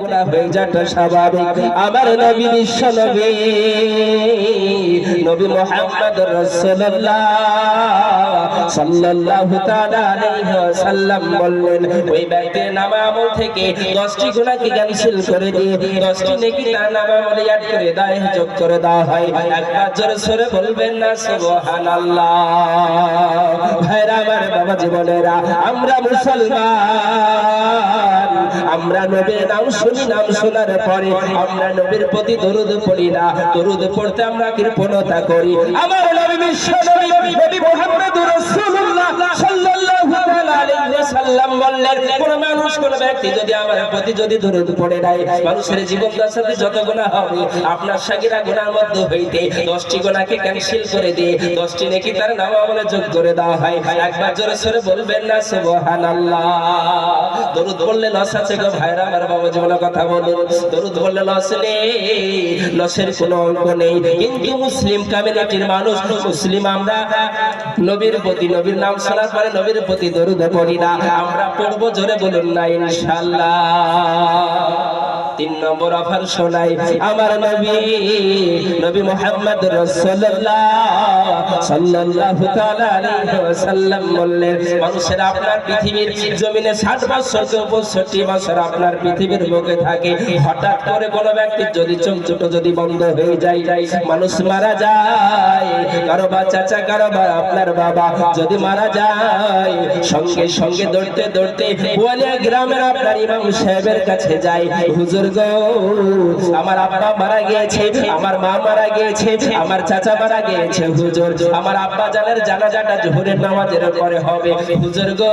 গুনাহ হয়ে যাওয়াটা স্বাভাবিক। আমার নবী বিশ্ব নবী নবী মুহাম্মদ রাসূলুল্লাহ সাল্লাল্লাহু তাআলা আলাইহি ওয়াসাল্লাম বললেন, ওই ব্যক্তির নামে আমল থেকে 10টি গুনাহকে ক্যান্সেল করে দিয়ে 10টি নেকি তার নামে আমলে অ্যাড করে দেয়, যোগ করে দেওয়া হয়। একবার জোরে সরে বলবেন না সুবহানাল্লাহ। ভাইরা আমার, বাবা জীবনেরা, আমরা মুসলমান, আমরা নবীর নাম শুনি, নাম শোনার পরে আমরা নবীর প্রতি দরুদ পড়ি না। দরুদ পড়তে আমরা কৃপণতা করি। আমার নবী বিশ্ব নবী নবী মুহাম্মদুর রাসূলুল্লাহ সাল্লাল্লাহু আলাইহি ওয়াসাল্লাম বললেন, কোন মানুষ, কোন ব্যক্তি যদি আমার প্রতি যদি দরুদ পড়ে নাই, মানুষের জীবন দশাতে যত গুনাহ হবে আপনার সাগীরা গুনার মধ্যে হইতে 10টি গুনাহকে ক্যান্সেল করে দিয়ে 10টি নেকি তার নাম আমলে যোগ করে দেওয়া হয়। একবার জোরে সরে বলবেন না সুবহানাল্লাহ। দরুদ বললে লস আছে গো ভাইরা আমার, বাবা জীবনের কথা বলুন। দরুদ বললে লস নেই, লসের কোনো অঙ্ক নেই। কিন্তু মুসলিম কমিউনিটির মানুষ, মুসলিম আমরা নবীর প্রতি, নবীর নাম শোনার পরে নবীর প্রতি দরুদ পড়ি না। আমরা পড়বো, জোরে বলুন না ইনশাআল্লাহ। 3 নম্বর অফার শোনাই। আমার নবী নবী মুহাম্মদ রাসূলুল্লাহ সাল্লাল্লাহু তাআলা আলাইহি ওয়াসাল্লাম বললেন, মানুষের আপনার পৃথিবীর জমিনে 60 বছর থেকে 65 বছর আপনার পৃথিবীর বুকে থাকে। হঠাৎ করে কোন ব্যক্তির যদি চোখ দুটো যদি বন্ধ হয়ে যায়, মানুষ মারা যায়, কারো বা চাচা, কারো বা আপনার বাবা যদি মারা যায়, সঙ্গে সঙ্গে দৌড়তে দৌড়তে ওয়ালিয়া গ্রামের আপনার ইমাম সাহেবের কাছে যায়, হুজুর গো, আমার আব্বা মারা গিয়েছে, আমার মা মারা গিয়েছে, আমার চাচা মারা গিয়েছে, হুজুর আমার আব্বা জানের জানাজাটা জোহরের নামাজের পরে হবে, হুজুর গো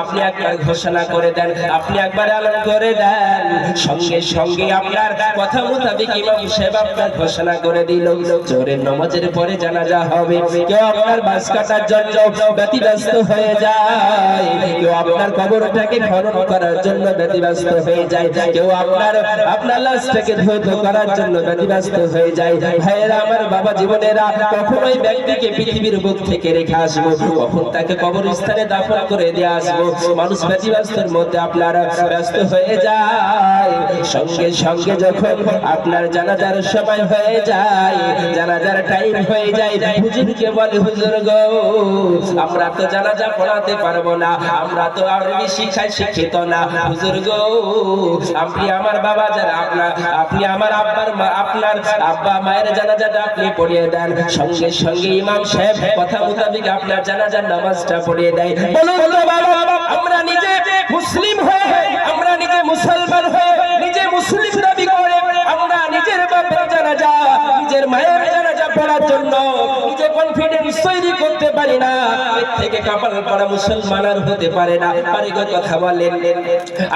আপনি একবার ঘোষণা করে দেন, আপনি একবার এলান করে দেন। সঙ্গে সঙ্গে আপনার কথা মোতাবেক ইমাম সাহেব আপনার ঘোষণা করে দিল, জোহরের নামাজের পরে জানাজা হবে। কেউ আপনার বাস কাটার জন্য ব্যতিব্যস্ত হয়ে যায়, কেউ আপনার কবরটাকে খনন করার জন্য ব্যতিব্যস্ত হয়ে যায়, কেউ আপনার লাশটাকে ধৌত করার জন্য ব্যতিব্যস্ত হয়ে যায়। ভাইয়েরা আমার, বাবা জীবনেরা, কখন ওই ব্যক্তিকে পৃথিবীর বুক থেকে রেখে আসবো, কখন তাকে কবরস্থানে দাফন করে দিয়ে আসবো, মানুষ ব্যতিব্যস্তের মধ্যে আপনারা ব্যস্ত হয়ে যায়। সঙ্গে সঙ্গে যখন আপনার জানাজার সময় হয়ে যায়, জানাজার টাইম হয়ে যায়, হুজুরকে বলে, হুজুর গো আমরা তো জানাজা পড়াতে পারবো না, আমরা তো আরবি শিক্ষায় শিক্ষিত না, হুজুর গো আপনি আমার বাবা যারা আপনি আমার আপনার আব্বা মায়ের জানাজাটা আপনি পড়িয়ে দেন। সঙ্গে সঙ্গে ইমাম সাহেব কথা মোতাবেক আপনার জানাজার নামাজটা পড়িয়ে দেয়। বলুন তো বাবা, আমরা নিজে মুসলিম হয়ে, আমরা নিজে মুসলমান হয়ে, নিজে মুসলিম দাবি করে আমরা নিজের বাপের জানাজা, নিজের মায়ের জানাজা পড়ার জন্য নিজে কনফিডেন্স তৈরি করতে পারি না, এর থেকে কাপাল পড়া মুসলমান আর হতে পারে না। পারে গো কথা বলেন,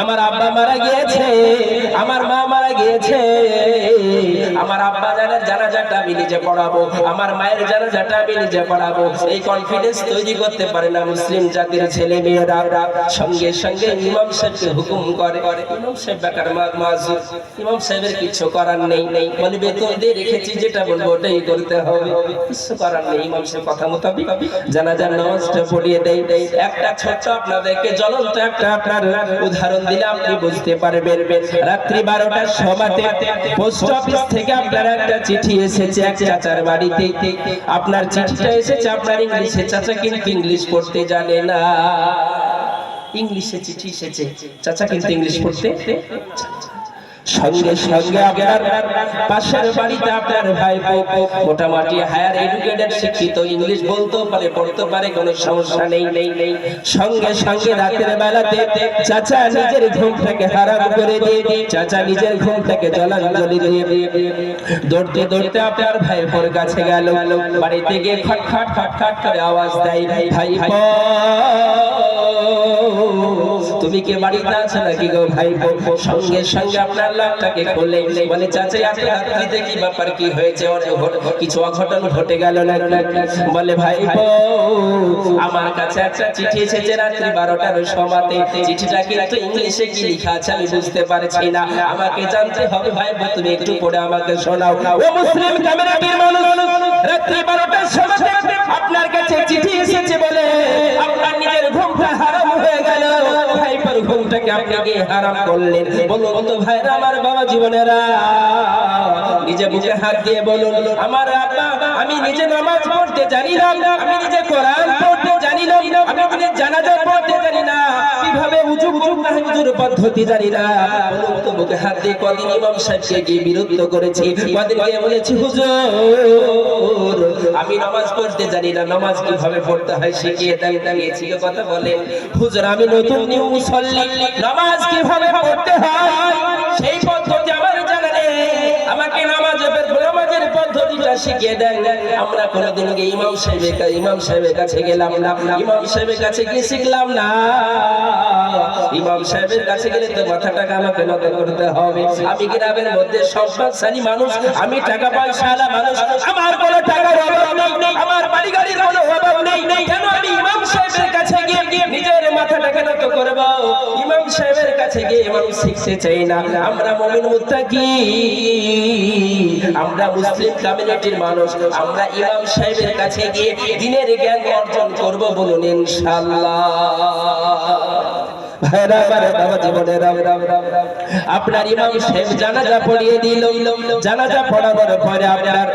আমার আব্বা মারা গিয়েছে, আমার মা মারা গিয়েছে, আমার আব্বা জানের জানাজাটা আমি নিজে পড়াবো, আমার মায়ের জানাজাটা আমি নিজে পড়াবো, এই কনফিডেন্স তৈরি করতে পারে না মুসলিম জাতির ছেলে মেয়েরা। সঙ্গে সঙ্গে ইমাম সাহেবকে হুকুম করে, ইমাম সাহেব বেকার মাজুর, ইমাম সাহেবের কিছু করার নেই, বলে বেতন দিয়ে রেখেছি, যেটা বলবো ওটাই করতে হবে, কিছু করার নেই। ইমাম সাহেব কথা মোতাবেক জানাজার নামাজটা পড়িয়ে দেয়। একটা ছোট্ট আপনাদেরকে জ্বলন্ত একটা আপনার উদাহরণ দিলে আপনি বুঝতে পারবেন। রাত্রি 12টার সময়তে পোস্ট অফিস থেকে আপনার একটা চিঠি এসেছে এক চাচার বাড়িতে। আপনার চিঠিটা এসেছে আপনার ইংলিশে, চাচা কিন্তু ইংলিশ পড়তে জানে না, ইংলিশে চিঠি এসেছে, চাচা কিন্তু ইংলিশ পড়তে। সঙ্গে সঙ্গে আপনার পাশের বাড়িতে আপনার ভাই মোটামুটি হায়ার এডুকেটেড শিক্ষিত, ইংলিশ বলতেও পারে, পড়তে পারে, কোনো সমস্যা নেই। সঙ্গে সঙ্গে রাতের বেলাতে চাচা নিজের ঘুমটাকে হারাম করে দিয়ে, চাচা নিজের ঘুমটাকে জলাঞ্জলি দিয়ে দৌড়তে দৌড়তে আপনার ভাইপোর কাছে গেল। বাড়িতে গিয়ে খটখট খটখট করে আওয়াজ দেয়, ভাইপো তুমি কি বাড়িতে আছো নাকি গো ভাইপো? সঙ্গে সঙ্গে আপনার লাভটাকে খুলে বলে, চাচা এত রাত্রিতে কি ব্যাপার, কি হয়েছে, কিছু অঘটন ঘটে গেল নাকি? বলে, ভাইপো আমার কাছে একটা চিঠি এসেছে রাত্রি 12টার সময়তে, চিঠিটা কিন্তু ইংলিশে কি লেখা আছে আমি বুঝতে পারছি না, আমাকে জানতে হবে ভাইপো, তুমি একটু পড়ে আমাকে শোনাও। ও মুসলিম কমিউনিটির মানুষ, রাত্রি 12টার সময়তে আপনার কাছে চিঠি এসেছে বলে আপনার নিজের ঘুমটা হারাম হয়ে গেল, গায়ের ঘুমটাকে আপনি কি হারাম করলেন? বলুন তো ভাইরা আমার, বাবা জীবনেরা, নিজে বুকে হাত দিয়ে বলুন, আমার আব্বা, আমি নিজে নামাজ পড়তে জানি না, আমি নিজে কোরআন পড়তে জানি না, আমি নিজে জানাজা পড়তে জানি না, কিভাবে উযু তাহাজ্জুদ পদ্ধতি জানি না। বলুন তো বুকে হাত দিয়ে কদিন ইমাম সাহেবকে গিয়ে বিরক্ত করেছি, কদিন গিয়ে বলেছি হুজুর আমি নামাজ পড়তে জানি না, নামাজ কিভাবে পড়তে হয় শিখিয়ে দেন। দাঁড়িয়েছি কথা বলেন, হুজুর আমি নতুন নিউ মুসল্লি, নামাজ কিভাবে পড়তে হয় সেই পদ্ধতি আমার জানা নেই, আমাকে নামাজের পদ্ধতিটা শিখিয়ে দেন। আমরা কোনোদিন গিয়ে ইমাম সাহেবের কাছে গেলাম না, ইমাম সাহেবের কাছে গিয়ে শিখলাম না। ইমাম সাহেবের কাছে গেলে তো মাথাটাকে আমাকে নত করতে হবে। আমি গ্রামের মধ্যে সম্পদশালী মানুষ, আমি টাকা পয়সাওয়ালা মানুষ, আমার কোনো টাকার অভাব নেই, আমার বাড়ি গাড়ির কোনো অভাব নেই, কেন আমি ইমাম সাহেবের কাছে গিয়ে নিজের মাথাটাকে নত করব? ইমাম সাহেবের কাছে গিয়ে মানুষ শিখতে চাই না। আমরা মুমিন মুত্তাকি, আমরা মুসলিম কমিউনিটির মানুষ, আমরা ইমাম সাহেবের কাছে গিয়ে দ্বীনের জ্ঞান অর্জন করব, বলুন ইনশাআল্লাহ। ভাইরা আমার, বাবা জীবনেরা, আপনার ইমাম সাহেব জানাজা পড়িয়ে দিল, জানাজা পড়ানোর পরে আপনার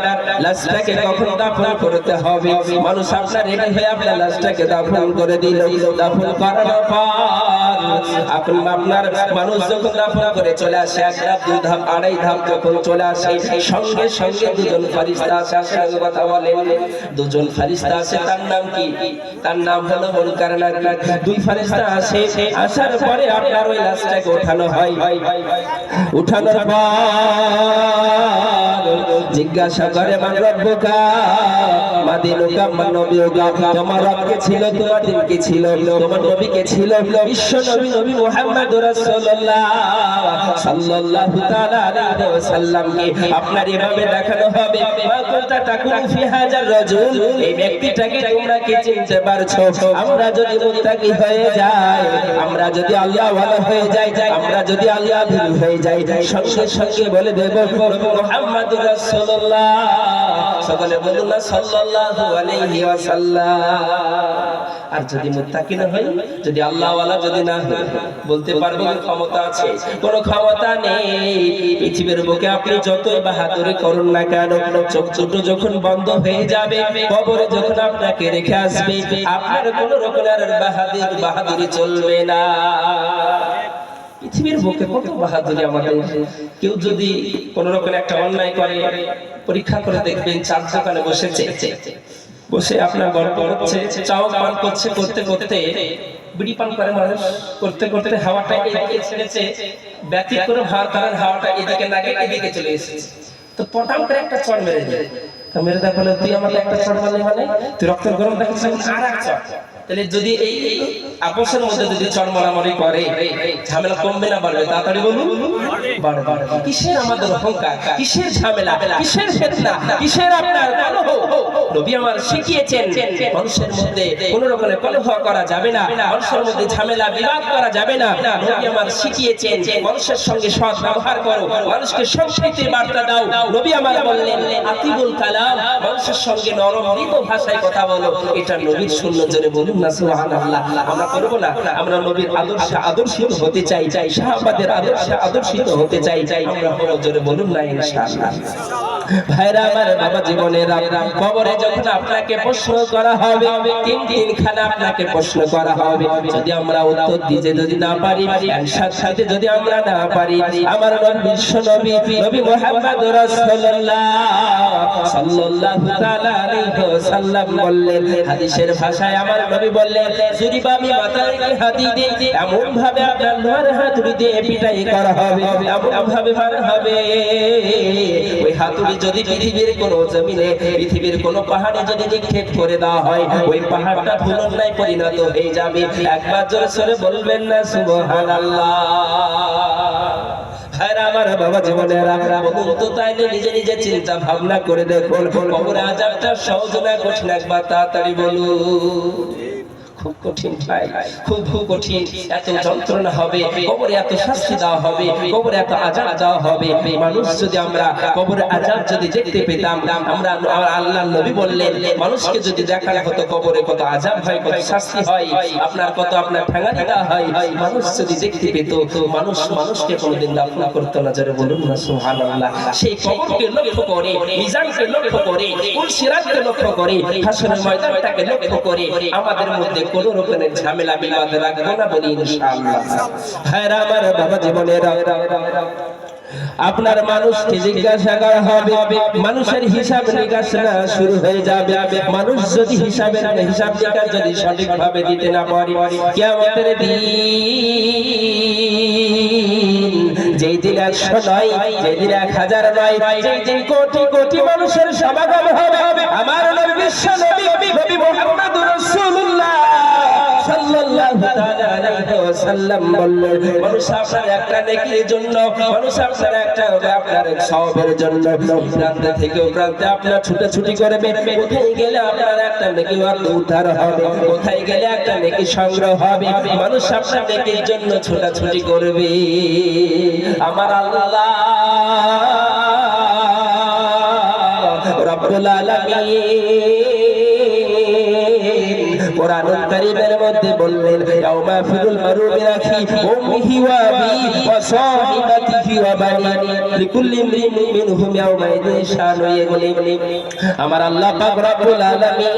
লাশটাকে কখন দাফন করতে হবে? মানুষ আপনার রেডি হয়ে আপনার লাশটাকে দাফন করে দিল, দাফন করানোর পর আপনার মানুষ যখন দাফন করে চলে আসে, এক ধাপ, দুই ধাপ, আড়াই ধাপ যখন চলে আসে, সঙ্গে সঙ্গে দুজন ফেরেশতা আসে। সঙ্গে কথা বলে, দুজন ফেরেশতা আসে, তার নাম কি? তার নাম হলো মুনকার নাকির। দুই ফেরেশতা আসে, আসার পরে আপনার ওই লাশটাকে ওঠানো হয়। উঠানোর পর জিজ্ঞাসা করে, মান রব্বুকা মা দীনুকা মা নবিয়ুকা, তোমার রব কে ছিল, তোমার দিন কি ছিল, তোমার নবী কে ছিল? বিশ্ব নবী নবী মুহাম্মদুর রাসূলুল্লাহ সাল্লাল্লাহু তাআলা আলাইহি ওয়াসাল্লামকে আপনার এভাবে দেখানো হবে, মা কুনতা তাকুনু ফি হাযার রাজুল, এই ব্যক্তিটাকে তোমরা কি চিনতে পারছো? আমরা যদি মুত্তাকি হয়ে যাই, আমরা যদি আল্লাহ ওয়ালা হয়ে যাই, আমরা যদি আল্লাহ ভীরু হয়ে যাই, সঙ্গে সঙ্গে বলে দেব মুহাম্মদুর রাসূলুল্লাহ। সকলে বলুন না সাল্লাল্লাহু আলাইহি ওয়াসাল্লাম। আর যদি মুত্তাকি না হই, যদি আল্লাহ ওয়ালা যদি না হই, বলতে পারবো ক্ষমতা আছে? কোনো ক্ষমতা নেই। পৃথিবীর বুকে আপনি যতই বাহাদুরি করুন না কেন, চোখ দুটো যখন বন্ধ হয়ে যাবে, কবরে যখন আপনাকে রেখে আসবে, আপনার কোনো রকমের বাহাদুরি চলবে না। পৃথিবীর বুকে কত বাহাদুরি আমাদের। কেউ যদি কোন রকম একটা অন্যায় করে, পরীক্ষা করে দেখবেন, চার দোকানে বসেছে, বসে আপনার গল্প হচ্ছে, চাও পান করছে, করতে করতে বিড়ি পান করে মানুষ, করতে করতে হাওয়াটা এদিকে ছেড়েছে, ব্যতিক্রম হওয়ার কারণ হাওয়াটা এদিকে না গিয়ে এদিকে চলে এসেছে। তো পটাম করে একটা চড় মেরে দেয়। মেরে দেয়, বলে তুই আমাকে একটা চড় মারলি মানে? তুই রক্তের গরম দেখাচ্ছিস, আর এক চড়। তাহলে যদি এই আপোষের মধ্যে যদি চড় মারামারি করে, ঝামেলা কমবে না বাড়বে? তাড়াতাড়ি বলুন, বাড়বে। কিসের আমাদের অহংকার, কিসের ঝামেলা, কিসের ফিতনা, কিসের আপনার কলহ? নবী আমার শিখিয়েছেন মানুষের মধ্যে কোন রকমের কলহ করা যাবে না, মানুষের মধ্যে ঝামেলা বিবাদ করা যাবে না। নবী আমার শিখিয়েছেন মানুষের সঙ্গে সৎ ব্যবহার করো, মানুষকে সম্প্রীতির বার্তা দাও। নবী আমার বললেন আতিবুল কালাম, মানুষের সঙ্গে নরম মৃদু ভাষায় কথা বলো। এটা নবীর সুন্নাত, জোরে বলুন না সুবহানাল্লাহ। আমরা করব না? আমরা নবীর আদর্শিত হতে চাই, সাহাবাদের আদর্শিত হতে চাই, আমরা হলো, জোরে বলুন না ইনশাআল্লাহ। ভাইরা আমার, বাবা জীবনেরা, কবরে যখন আপনাকে প্রশ্ন করা হবে, তিন খানা আপনাকে প্রশ্ন করা হবে। যদি আমরা উত্তর দিতে যদি না পারি, সাথে যদি আমরা না পারি, আমার নবী বিশ্ব নবী নবী মুহাম্মদুর রাসূলুল্লাহ সাল্লাল্লাহু তাআলা আলাইহি ওয়াসাল্লাম বললেন, হাদিসের ভাষায় আমার নবী বললেন, যদি আমি মাথায় হাতি দিই, এমন ভাবে আপনার লোহার হাতুড়ি দিয়ে পিটাই করা হবে, এমন ভাবে মারা হবে, ওই হাতুড়ি যদি পৃথিবীর কোন জমিনে, পৃথিবীর কোন পাহাড়ে যদি নিক্ষেপ করে দেওয়া হয়, ওই পাহাড়টা ধুলোর ন্যায় পরিণত হয়ে যাবে। একবার জোরে সরে বলবেন না সুবহানাল্লাহ। ভাইরা আমার, বাবা জীবনেরা, বলুন তো তাইলে নিজে নিজে চিন্তা ভাবনা করে দেখুন, কবরে আযাবটা সহজ না কঠিন? একবার তাড়াতাড়ি বলুন। খুব কঠিন ভাই, খুব কঠিন। এত যন্ত্রণা হবে কবরে, এত শাস্তি দেওয়া হবে কবরে, এত আযাব দেওয়া হবে। মানুষ যদি আমরা কবরে আযাব যদি দেখতে পেতাম, আমরা আল্লাহর নবী বললেন মানুষকে যদি দেখানো হতো কবরে কত আযাব হয়, কত শাস্তি হয়, আপনার কত আপনার ঠাঙানি দেওয়া হয়, মানুষ যদি দেখতে পেত, মানুষকে কোনোদিন দাফন করতো না। যারা বলুন না সুবহানাল্লাহ। সেই কবরকে লক্ষ্য করে, মিজানকে লক্ষ্য করে, কুল সিরাতকে লক্ষ্য করে, হাসরের ময়দানটাকে লক্ষ্য করে আমাদের মধ্যে কোন রকমের ঝামেলা বিবাদ রাখবো না বলি ইনশাআল্লাহ। হায়রা আমার বাবা জীবনেরা, আপনার মানুষকে জিজ্ঞাসা করা হবে, মানুষের হিসাব নিকাশ না শুরু হয়ে যাবে। মানুষ যদি হিসাব নিকাশ যদি সঠিকভাবে দিতে না পারে, কিয়ামতের দিন, যেই দিন 100 নয়, যেই দিন 1000 নয়, যেই দিন কোটি কোটি মানুষের সমাগম হবে, আমার নবী বিশ্ব নবী মুহাম্মদুর রাসূলুল্লাহ সাল্লাল্লাহু তাআলা আলাইহি ওয়াসাল্লাম বললেন, মানুষ আপনার একটা নেকির জন্য, মানুষ আপনার একটা আপনার সওয়াবের জন্য প্রান্ত থেকে প্রান্তে আপনার ছুটাছুটি করবে। কোথায় গেলে আপনার একটা নেকি উদ্ধার হবে, কোথায় গেলে একটা নেকি সংগ্রহ হবে, মানুষ আপনার নেকির জন্য ছুটাছুটি করবে। আমার আল্লাহ রাব্বুল আলামিন কোরআনুল কারীমের মধ্যে বললেন, ইয়াউমা ফিরুল মারউ মিন আখি উম্মিহি ওয়া আবিহি ওয়া সাহিবাতিহি ওয়া বানিহি লিকুল্লি ইমরিন মিনহুম ইয়াউমা ইযিন শানু ইগনি। আমার আল্লাহ পাক রব্বুল আলামিন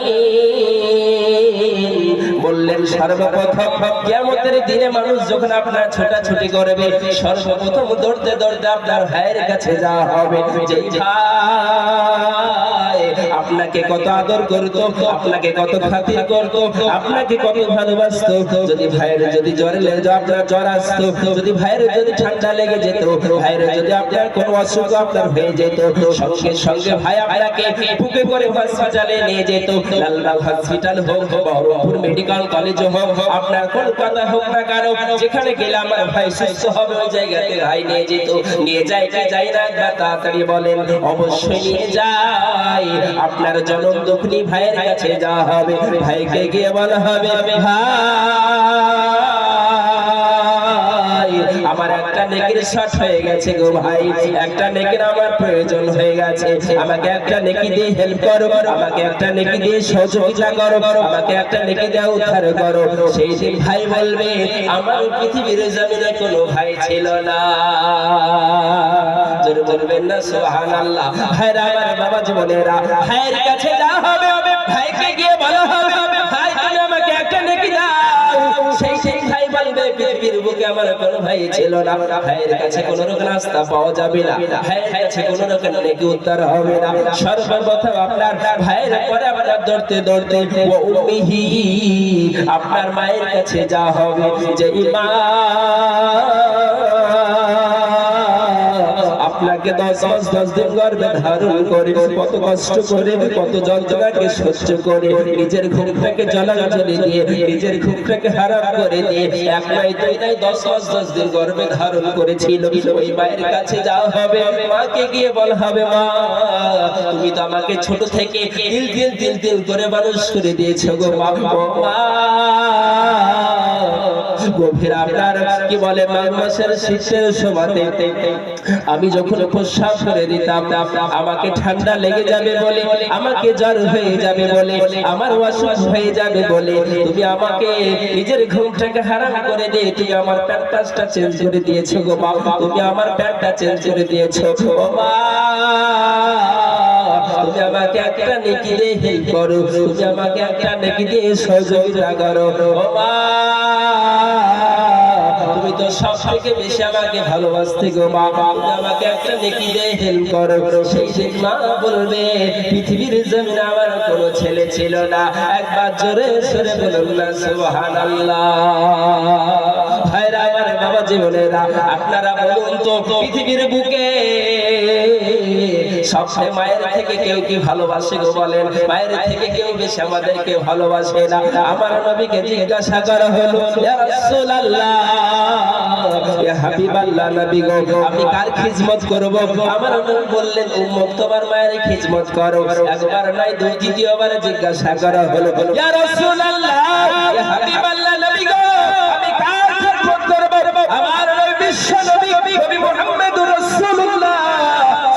বললেন, সর্বপ্রথম কিয়ামতের দিনে মানুষ যখন আপনার ছোটাছুটি করবে, সর্বপ্রথম দৌড়তে দৌড়তে আপনার ভাইয়ের কাছে যাওয়া হবে। যেই ভাই আপনাকে কত আদর করতো, আপনাকে কত খাতির করতো, আপনাকে কত ভালোবাসতো, যদি ভাইয়ের যদি জ্বর লেগে আপনার জ্বর আসতো, যদি ভাইয়ের যদি ঠান্ডা লেগে যেত, ভাইয়ের যদি আপনার কোনো অসুখ আপনার হয়ে যেত, সঙ্গে সঙ্গে ভাই আপনাকে বুকে করে হসপিটালে নিয়ে যেত। লালবাগ হসপিটাল হোক, বহরমপুর মেডিকেল কলেজ হোক, আপনার কলকাতা হোক না কেন, যেখানে গেলে আমার ভাই সুস্থ হবে ওই জায়গাতে ভাই নিয়ে যেত। নিয়ে যায় কি যায় না, একবার তাড়াতাড়ি বলেন। অবশ্যই নিয়ে যায়। আপনার জনম দুঃখী ভাইয়ের কাছে যাওয়া হবে, ভাইকে গিয়ে বলা হবে, ভাই আমার একটা নেকির শর্ট হয়ে গেছে গো ভাই, একটা নেকির আমার প্রয়োজন হয়ে গেছে, আমাকে একটা নেকি দিয়ে হেল্প করো, আমাকে একটা নেকি দিয়ে সহযোগিতা করো, আমাকে একটা নেকি দিয়ে উদ্ধার করো। সেই দিন ভাই বলবে, আমার পৃথিবীর জমিনে কোনো ভাই ছিল না। জোরে বলবেন না সুবহানাল্লাহ। ভাইরা আমার বাবা জীবনেরা, ভাইয়ের কাছে যাওয়া হবে, ভাইকে গিয়ে বলা হবে, ভাই তুমি আমাকে একটা নেকি দাও। সেই ভাই বলবে, পৃথিবীর বুকে আমার কোনো ভাই ছিল না, ভাইয়ের কাছে কোনো রকম রাস্তা পাওয়া যাবে না, ভাইয়ের কাছে কোনো রকম নেকি উদ্ধার হবে না। সর্বপ্রথম আপনার ভাইয়ের পরে আপনার দৌড়তে দৌড়তে ও উম্মিহি আপনার মায়ের কাছে যাওয়া হবে। যে মা আপনাকে 10 দিন গর্ভে ধারণ করে, কত কষ্ট করে, কত যন্ত্রণাকে সহ্য করে, নিজের ঘুমটাকে জলাঞ্জলি দিয়ে, নিজের ঘুমটাকে হারাম করে দিয়ে, 1 নয় 2 নয় 10 দিন গর্ভে ধারণ করেছিল। ওই মায়ের কাছে যাওয়া হবে, মাকে গিয়ে বলা হবে, মা তুমি তো আমাকে ছোট থেকে তিল করে মানুষ করে দিয়েছো গো মা। গভীর আপনার কি বলে মাঘ মাসের শীতের সময়তে আমি যখন প্রস্রাব করে দিতাম, আমাকে ঠান্ডা লেগে যাবে বলে, আমাকে জ্বর হয়ে যাবে বলে, আমার অসুখ হয়ে যাবে বলে, তুমি আমাকে নিজের ঘুমটাকে হারাম করে দিয়ে তুমি আমার প্যান্টটা চেঞ্জ করে দিয়েছো গো মা, তুমি আমার প্যান্টটা চেঞ্জ করে দিয়েছো ও মা। তুমি আমাকে একটা নেকি দিয়ে হেল্প করো, তুমি আমাকে একটা নেকি দিয়ে সহযোগিতা করো ও মা। তুমি তো সব থেকে বেশি আমাকে ভালোবাসতে গো মা, তুমি আমাকে একটা নেকি দিয়ে হেল্প করো। সেই দিন মা বলবে, পৃথিবীর জমিনে আমার কোনো ছেলে ছিল না। একবার জোরে সরে বলুন না সুবহানাল্লাহ। ভাইরা আমার বাবা জীবনেরা, আপনারা বলুন তো পৃথিবীর বুকে সবসময় মায়ের থেকে কেউ কি ভালোবাসে গো বলেন? মায়ের থেকে কেউ বেশি আমাদেরকে ভালোবাসে না। আমার নবীকে জিজ্ঞাসা করা হলো, ইয়া রাসূলুল্লাহ, ইয়া হাবিবাল্লাহ, নবী গো, আমি কার খিদমত করব? আমার নবী বললেন, উম্মত তোমার মায়ের খিদমত করো। একবার নয়, দ্বিতীয়বার জিজ্ঞাসা করা হলো, ইয়া রাসূলুল্লাহ, ইয়া হাবিবাল্লাহ, নবী গো, আমি কার খিদমত করব? আমার নবী বিশ্ব নবী নবী মুহাম্মদুর রাসূলুল্লাহ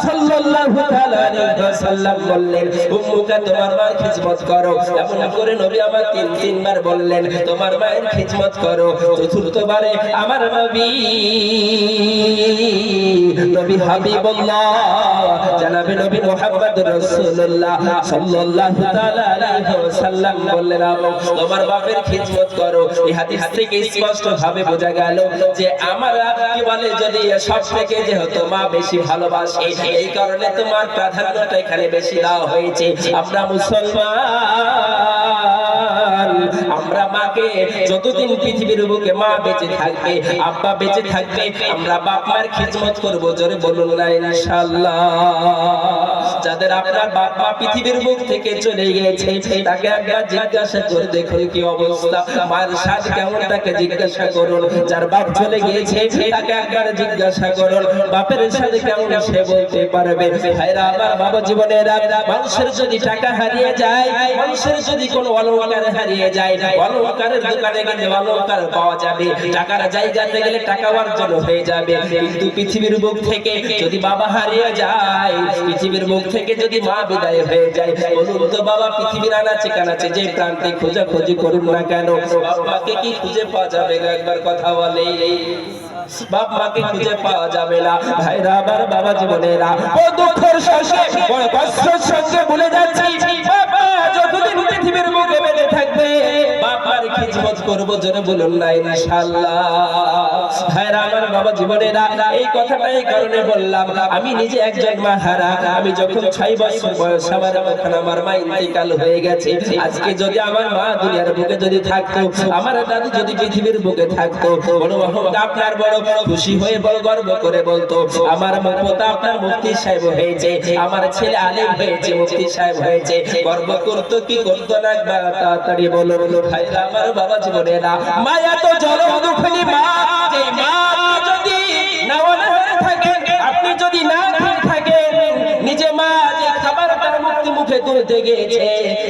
সাল্লাল্লাহু তাআলা আলাইহি ওয়াসাল্লাম বললেন, উম্মুকা তোমার মায়ের খিদমত করো। এমন করে নবী আমার তিনবার বললেন, তোমার মায়ের খিদমত করো। চতুর্থবারে আমার নবী হাবিবুল্লাহ জনাবে নবী মুহাম্মদুর রাসূলুল্লাহ সাল্লাল্লাহু তাআলা আলাইহি ওয়াসাল্লাম বললেন, তোমার বাপের খিদমত করো। এই হাদিস থেকে স্পষ্ট ভাবে বোঝা গেল যে আমার কি বলে, যদি সব থেকে যেহেতু মা বেশি ভালোবাসে, এই কারণে তোমার প্রাধান্যটা এখানে বেশি দেওয়া হয়েছে। আমরা মুসলমান, আমরা মাকে যতদিন পৃথিবীর বুকে মা বেঁচে থাকবে, আব্বা বেঁচে থাকবে, আমরা বাপ মার খিদমত করবো। জোরে বলুন না ইনশাআল্লাহ। যাদের আপনার বাপ মা পৃথিবীর বুক থেকে চলে গেছে, তাকে একবার জিজ্ঞাসা করে দেখুন কি অবস্থা, মার স্বাদ কেমন, তাকে জিজ্ঞাসা করুন। যার বাপ চলে গিয়েছে তাকে একবার জিজ্ঞাসা করুন বাপের সাথে কেমন, সে বলতে পারবে। ভাইরা আমার, বাবা জীবনের মানুষের যদি টাকা হারিয়ে যায়, মানুষের যদি কোনো অলংকার হারিয়ে যায়, অলংকারের দোকানে গেলে অলংকার পাওয়া যাবে, টাকার জায়গাতে গেলে টাকা অর্জন হয়ে যাবে। কিন্তু পৃথিবীর বুক থেকে যদি বাবা হারিয়ে যায়, পৃথিবীর মুখ থেকে যদি মা বিদায় হয়ে যায়, বলুন তো বাবা, পৃথিবীর আনাচে কানাচে যে প্রান্তে খোঁজাখুঁজি করুন না কেন, বাবাকে কি খুঁজে পাওয়া যাবে? একবার কথা বলে, বাপ মাকে খুঁজে পাওয়া যাবে না। ভাইরা আমার, বাবা জীবনেরা, ও দুঃখের শেষে বড় কষ্টের সঙ্গে ভুলে যাচ্ছি, বাবা যতদিন পৃথিবীর বুকে বেঁচে থাকবে বাবার খিদমত করব। জোরে বলুন না ইনশাআল্লাহ। ভাইরা আমার, বাবা জীবনেরা, এই কথাটা এই কারণে বললাম, আমি নিজে একজন মা হারা। আমি যখন 6 বছর বয়স আমার, তখন আমার মা ইন্তেকাল হয়ে গেছে। আজকে যদি আমার মা দুনিয়ার বুকে যদি থাকতো, আমার দাদু যদি পৃথিবীর বুকে থাকতো, বড় আপনার বড় খুশি হয়ে বড় গর্ব করে বলতো, আমার পোতা আপনার মুফতি সাহেব হয়েছে, আমার ছেলে আলেম হয়েছে, মুফতি সাহেব হয়েছে। গর্ব করতো কি করতো না? তাড়াতাড়ি বলো। ভাইরা আমার, বাবা জীবনেরা, মায়া তো জনম দুঃখিনী মা, যে মা যদি না থাকে, আপনি যদি না থাকেন, নিজে মা যে খাবার তার মুখে তুলতে গিয়েছে,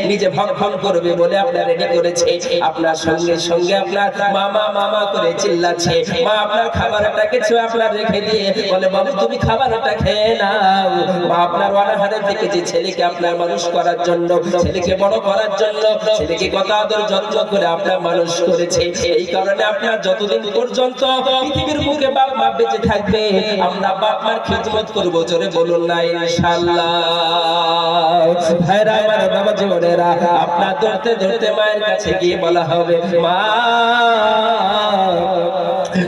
নিজে ভক্ষণ করবে বলে আপনার রেডি করেছে, আপনার সঙ্গে সঙ্গে আপনার মামা মামা করে চিল্লাচ্ছে, মা আপনার খাবারটাকে ছুঁয়ে আপনার রেখে দিয়ে বলে, বাবু তুমি খাবারটা খেয়ে নাও। মা আপনার অনাহারে থেকে যে ছেলেকে আপনার মানুষ করার জন্য, ছেলেকে বড় করার জন্য, ছেলেকে কত আদর যত্ন করে আপনার মানুষ করেছে। এই কারণে আপনার যতদিন পর্যন্ত পৃথিবীর বুকে বাপ মা বেঁচে থাকবে, আমরা বাপ মার খিদমত করবো। জোরে বলুন না ইনশাআল্লাহ। ভাইরা আমার, বাবা জীবনেরা, আপনার ধরতে ধরতে মায়ের কাছে গিয়ে বলা হবে, মা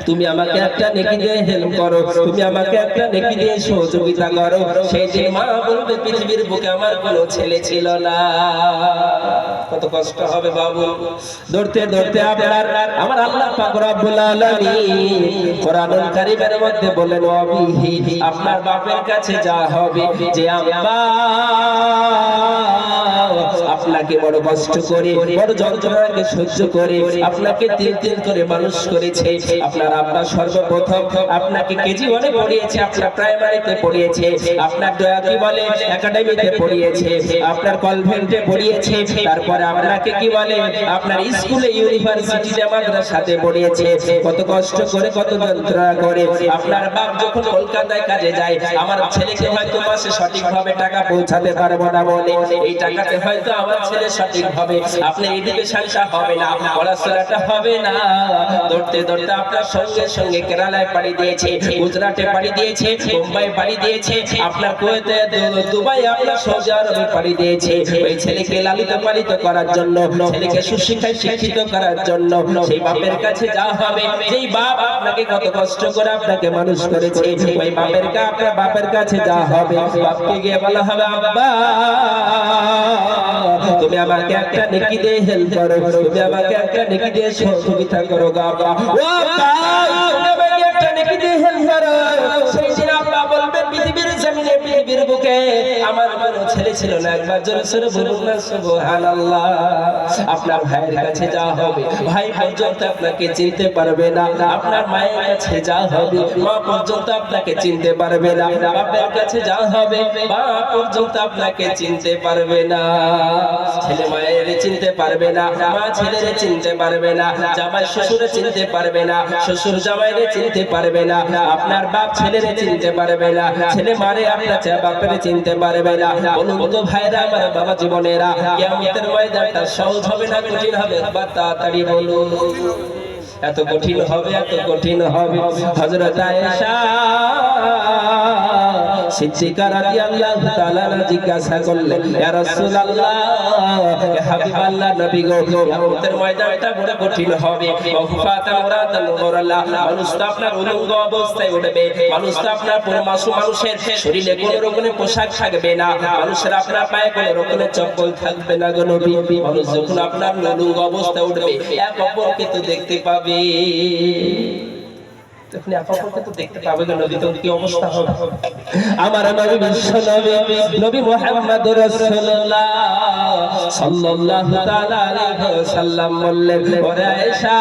তুমি আমাকে একটা নেকি দিয়ে হেল্প করো, তুমি আমাকে একটা নেকি দিয়ে সহযোগিতা করো। সেই দিন মা বলবে, পৃথিবীর বুকে আমার কোনো ছেলে ছিল না। কত কষ্ট হবে বাবু। ধরতে ধরতে আপনার আমার আল্লাহ পাক রব্বুল আলামিন কোরআনুল কারীমের মধ্যে বলেন, ওয়াবিহি, আপনার বাপের কাছে যা হবে, যে আব্বা আপনাকে বড় কষ্ট করে, বড় যন্ত্রণাকে সহ্য করে আপনাকে তিল করে মানুষ করেছে। আপনার আব্বা সর্বপ্রথম আপনাকে কেজি 1-এ পড়িয়েছে, আপনার প্রাইমারিতে পড়িয়েছে, আপনার দয়া কি বলে একাডেমিতে পড়িয়েছে, আপনার কনভেন্টে পড়িয়েছে, তারপরে আপনাকে কি বলে আপনার স্কুলে, ইউনিভার্সিটিতে, মাদ্রাসাতে পড়িয়েছে। কত কষ্ট করে, কত যন্ত্রণা করে। আপনার বাপ যখন কলকাতায় কাজে যায়, আমার ছেলেকে হয়তো মাসে সঠিকভাবে টাকা পৌঁছাতে পারবো না বলে, এই টাকাতে হয়তো আমার ছেলে সঠিকভাবে আপনার এডুকেশনটা হবে না, পড়াশোনাটা হবে না। ধরতে ধরতে আপনার সঙ্গে সঙ্গে কেরালায় পাড়ি দিয়েছে, গুজরাটে পাড়ি দিয়েছে, মুম্বাই পাড়ি দিয়েছে, আপনার কুয়েতে, দুবাই, আপনার সৌদি আরবে পাড়ি দিয়েছে। ওই ছেলেকে লালিত পালিত করার জন্য, ছেলেকে সুশিক্ষায় শিক্ষিত করার জন্য, সেই বাপের কাছে যা হবে, যেই বাপ আপনাকে কত কষ্ট করে আপনাকে মানুষ করেছে, ওই আপনার বাপের কাছে যা হবে, বাপকে গিয়ে বলা হবে, আব্বা তুমি আমাকে একটা নেকি দিয়ে হেল্প করো, তুমি আমাকে একটা নেকি দিয়ে সহযোগিতা করো বাবা। ও ভাই, তুমি আমাকে একটা নেকি দিয়ে হেল্প করো। সেই দিন আব্বা বলবে, পৃথিবীর জমিনে, পৃথিবীর বুকে আমার কোনো ছেলে ছিল না, একবার জোরে জোরে বলুন না সুবহানাল্লাহ। আপনার ভাইয়ের কাছে যা হবে, ভাই পর্যন্ত আপনাকে চিনতে পারবে না। আপনার মায়ের কাছে যা হবে, মা পর্যন্ত আপনাকে চিনতে পারবে না। বাবার কাছে যা হবে, বাবা পর্যন্ত আপনাকে চিনতে পারবে না। ছেলে মায়ের চিনতে পারবে না, মা ছেলেরে চিনতে পারবে না, জামাই শ্বশুরে চিনতে পারবে না, শ্বশুর জামাইরে চিনতে পারবে না, আপনার বাপ ছেলেরে চিনতে পারবে না, ছেলে মারে আপনার বাপেরে চিনতে পারবে না। বলুন তো ভাইরা আমার, বাবা জীবনেরা, কিয়ামতের ময়দানটা সহজ হবে না কঠিন হবে? একবার তাড়াতাড়ি বলুন। এত কঠিন হবে, এত কঠিন হবে। হযরত আয়েশা সিদ্দিকা রাদিয়াল্লাহু তাআলা জিজ্ঞাসা করলেন, ইয়া রাসূলুল্লাহ, ইয়া হাবিবাল্লাহ, নবী গো, কিয়ামতের ময়দানটা বড় কঠিন হবে। ওয়াফাতান মুরাতান মুরাল্লাহ, মানুষ তো আপনার উলঙ্গ অবস্থায় উঠবে, মানুষ তো আপনার পুরো মাসুম মানুষের শরীরে কোনো রকমের পোশাক থাকবে না, মানুষের আপনার পায়ে কোনো রকমের চপ্পল থাকবে না গো নবী। মানুষ যখন আপনার উলঙ্গ অবস্থায় উঠবে, এক অপরকে তো দেখতে পাবে, আপনি আপনাকে তো দেখতে পাবেন নবী, তো কি অবস্থা হবে? আমার নবী বিশ্ব নবী, নবী মুহাম্মদুর রাসূলুল্লাহ সাল্লাল্লাহু তাআলা আলাইহি ওয়াসাল্লাম বললেন, ওরে আয়েশা,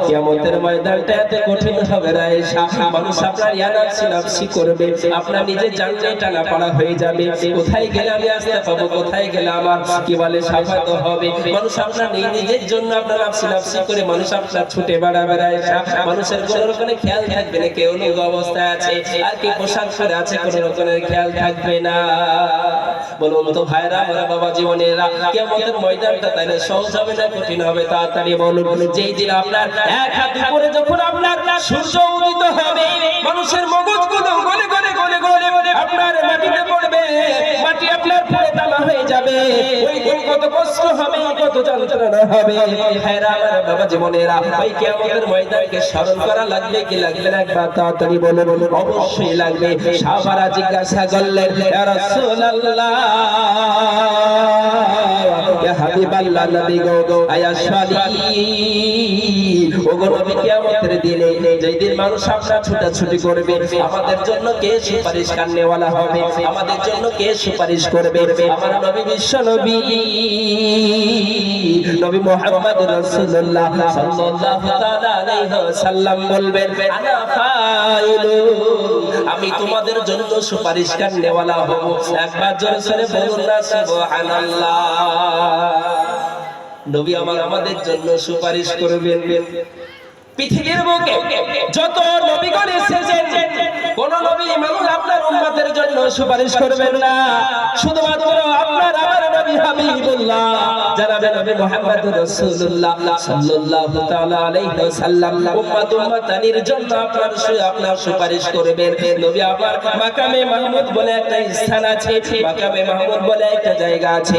কিয়ামতের ময়দানটা এত কঠিন হবে রে আয়েশা, মানুষ আপনার ইয়ানাফসি নাফসি করবে, আপনার নিজের জানটা টানা পড়া হয়ে যাবে, কোথায় গেলে আমি আসতে পাবো, কোথায় গেলে আমার কি বলে সাফাত হবে। মানুষ আপনার নিজের জন্য আপনার নাফসি নাফসি করে মানুষ আপনার ছুটে বেড়াবে রে আয়েশা, মানুষের কোনো রকমের খেয়াল থাকবে না, কেউ লোক অবস্থায় আছে আর কি পোশাক পরে আছে, কোনো রকমের খেয়াল থাকবে না। বলুন তো ভাইরা আমার, বাবা জীবনেরা, কিয়ামতের ময়দানটা তাহলে সহজ হবে না কঠিন হবে? তাড়াতাড়ি বলুন। যেই দিন আপনার এক হাত উপরে যখন আপনার সূর্য উদিত হবে, মানুষের মগজগুলো গলে গলে গলে গলে আপনার মাটিতে পড়বে, মাটি আপনার পুরো তামা হয়ে যাবে, ওই দিন কত কষ্ট হবে, কত যন্ত্রণা হবে। ভাইরা আমার, বাবা জীবনেরা, ওই কিয়ামতের ময়দানকে স্মরণ করা লাগবে কি লাগবে না? একবার তাড়াতাড়ি বলুন। অবশ্যই লাগবে। সাহাবারা জিজ্ঞাসা করলেন, ইয়া রাসূলুল্লাহ, ইয়া হাবিবাল্লাহ, নবী গো, আয়াশালি, ওগো নবী, কিয়ামতের দিনে যেই দিন মানুষ আপনার ছুটাছুটি করবে, আমাদের জন্য কে সুপারিশ করনেওয়ালা হবে? আমাদের জন্য কে সুপারিশ করবে? আমার নবী বিশ্ব নবী, নবী মুহাম্মদ রাসূলুল্লাহ সাল্লাল্লাহু তাআলা আলাইহি ওয়াসাল্লাম বলবেন, আনা ফাইলু, আমি তোমাদের জন্য সুপারিশ করনেওয়ালা হব। একবার জোরে জোরে বলুন না সুবহানাল্লাহ। নবী আমার আমাদের জন্য সুপারিশ করবেন। পৃথিবীর বুকে যত নবীগণ এসেছেন, কোন নবী মানুষ আপনার উম্মতের জন্য সুপারিশ করবেন না, শুধুমাত্র আপনার আমার নবী হাবিবুল্লাহ জনাবে নবী মুহাম্মদুর রাসূলুল্লাহ সাল্লাল্লাহু তাআলা আলাইহি ওয়াসাল্লাম উম্মতানির জন্য আপনার সুপারিশ করবেন। নবী আমার মাকামে মাহমুদ বলে একটা স্থান আছে, মাকামে মাহমুদ বলে একটা জায়গা আছে,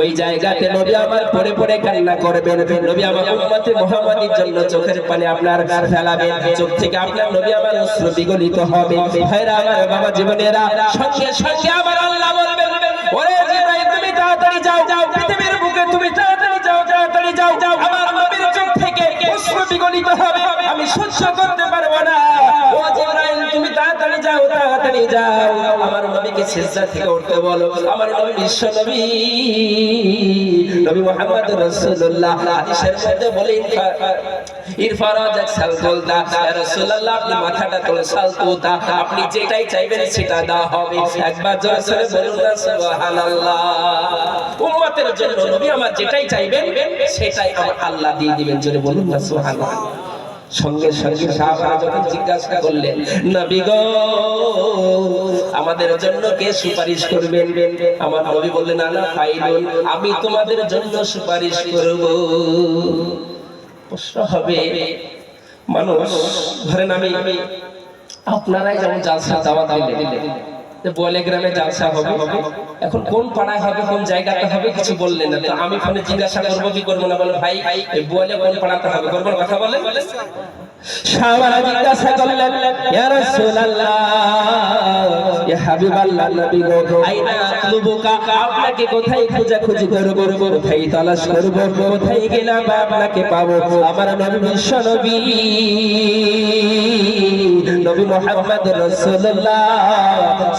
ওই জায়গাতে নবী আমার পড়ে পড়ে কান্না করবেন। নবী আমার উম্মতে মুহাম্মাদির জন্য চোখের পানি আপনার ফেলাবেন, চোখ থেকে আপনার নবী আমার অশ্রু বিগলিত হবে। ভাইরা আমার, বাবা জীবনেরা, সঙ্গে সঙ্গে আমার আল্লাহ বলবেন, ওরে জিবরাইল, তুমি তাড়াতাড়ি যাও, পৃথিবীর বুকে তুমি তাড়াতাড়ি যাও, তাড়াতাড়ি যাও, আমার নবীর চোখ থেকে অশ্রু বিগলিত হবে, আমি সহ্য করতে পারবো না। ও জিবরাইল, তুমি তাড়াতাড়ি যাও, তাড়াতাড়ি যাও, আমার নবীকে সিজদা থেকে উঠতে বলো। আমার নবী বিশ্ব নবী, নবী মুহাম্মদুর রাসূলুল্লাহ হাদিসের মধ্যে বলেন, ইরফারাজাক সালতুলতা, ইয়া রাসূলুল্লাহ, আপনি মাথাটা তুলে সালতুলতা, আপনি যেটাই চাইবেন সেটা দেওয়া হবে। একবার জোরে জোরে বলুন না সুবহানাল্লাহ। উম্মতের জন্য নবী আমার যেটাই চাইবেন সেটাই আমার আল্লাহ দিয়ে দিবেন। জোরে বলুন না সুবহানাল্লাহ। সঙ্গে সঙ্গে সাহাবারা যখন জিজ্ঞাসা করলেন, নবী গো, আমাদের জন্য কে সুপারিশ করবেন? আমার নবী বললেন, আনা ফাইলুন, আমি তোমাদের জন্য সুপারিশ করব। প্রশ্ন হবে, মানুষ ধরেন আমি আপনারাই যেমন জালসা দাওয়াত দিলেন, বলে গ্রামে জালসা হবে, এখন কোন পাড়ায় হবে, কোন জায়গাতে হবে কিছু বললেন না, তো আমি ফোনে জিজ্ঞাসা করবো কি করবো না? বলো ভাই, বলে কোন পাড়াতে হবে, করবো কথা বলেন। সাহাবারা জিজ্ঞাসা করলেন, ইয়া রাসূলুল্লাহ, ইয়া হাবিবাল্লাহ, নবী গো, আইনা আতলুবুকা, আপনাকে কোথায় খোঁজাখুঁজি করব, কোথায় তালাশ করব, কোথায় গেলে আপনাকে পাবো? আমার নবী বিশ্ব নবী, নবী মুহাম্মদ রাসূলুল্লাহ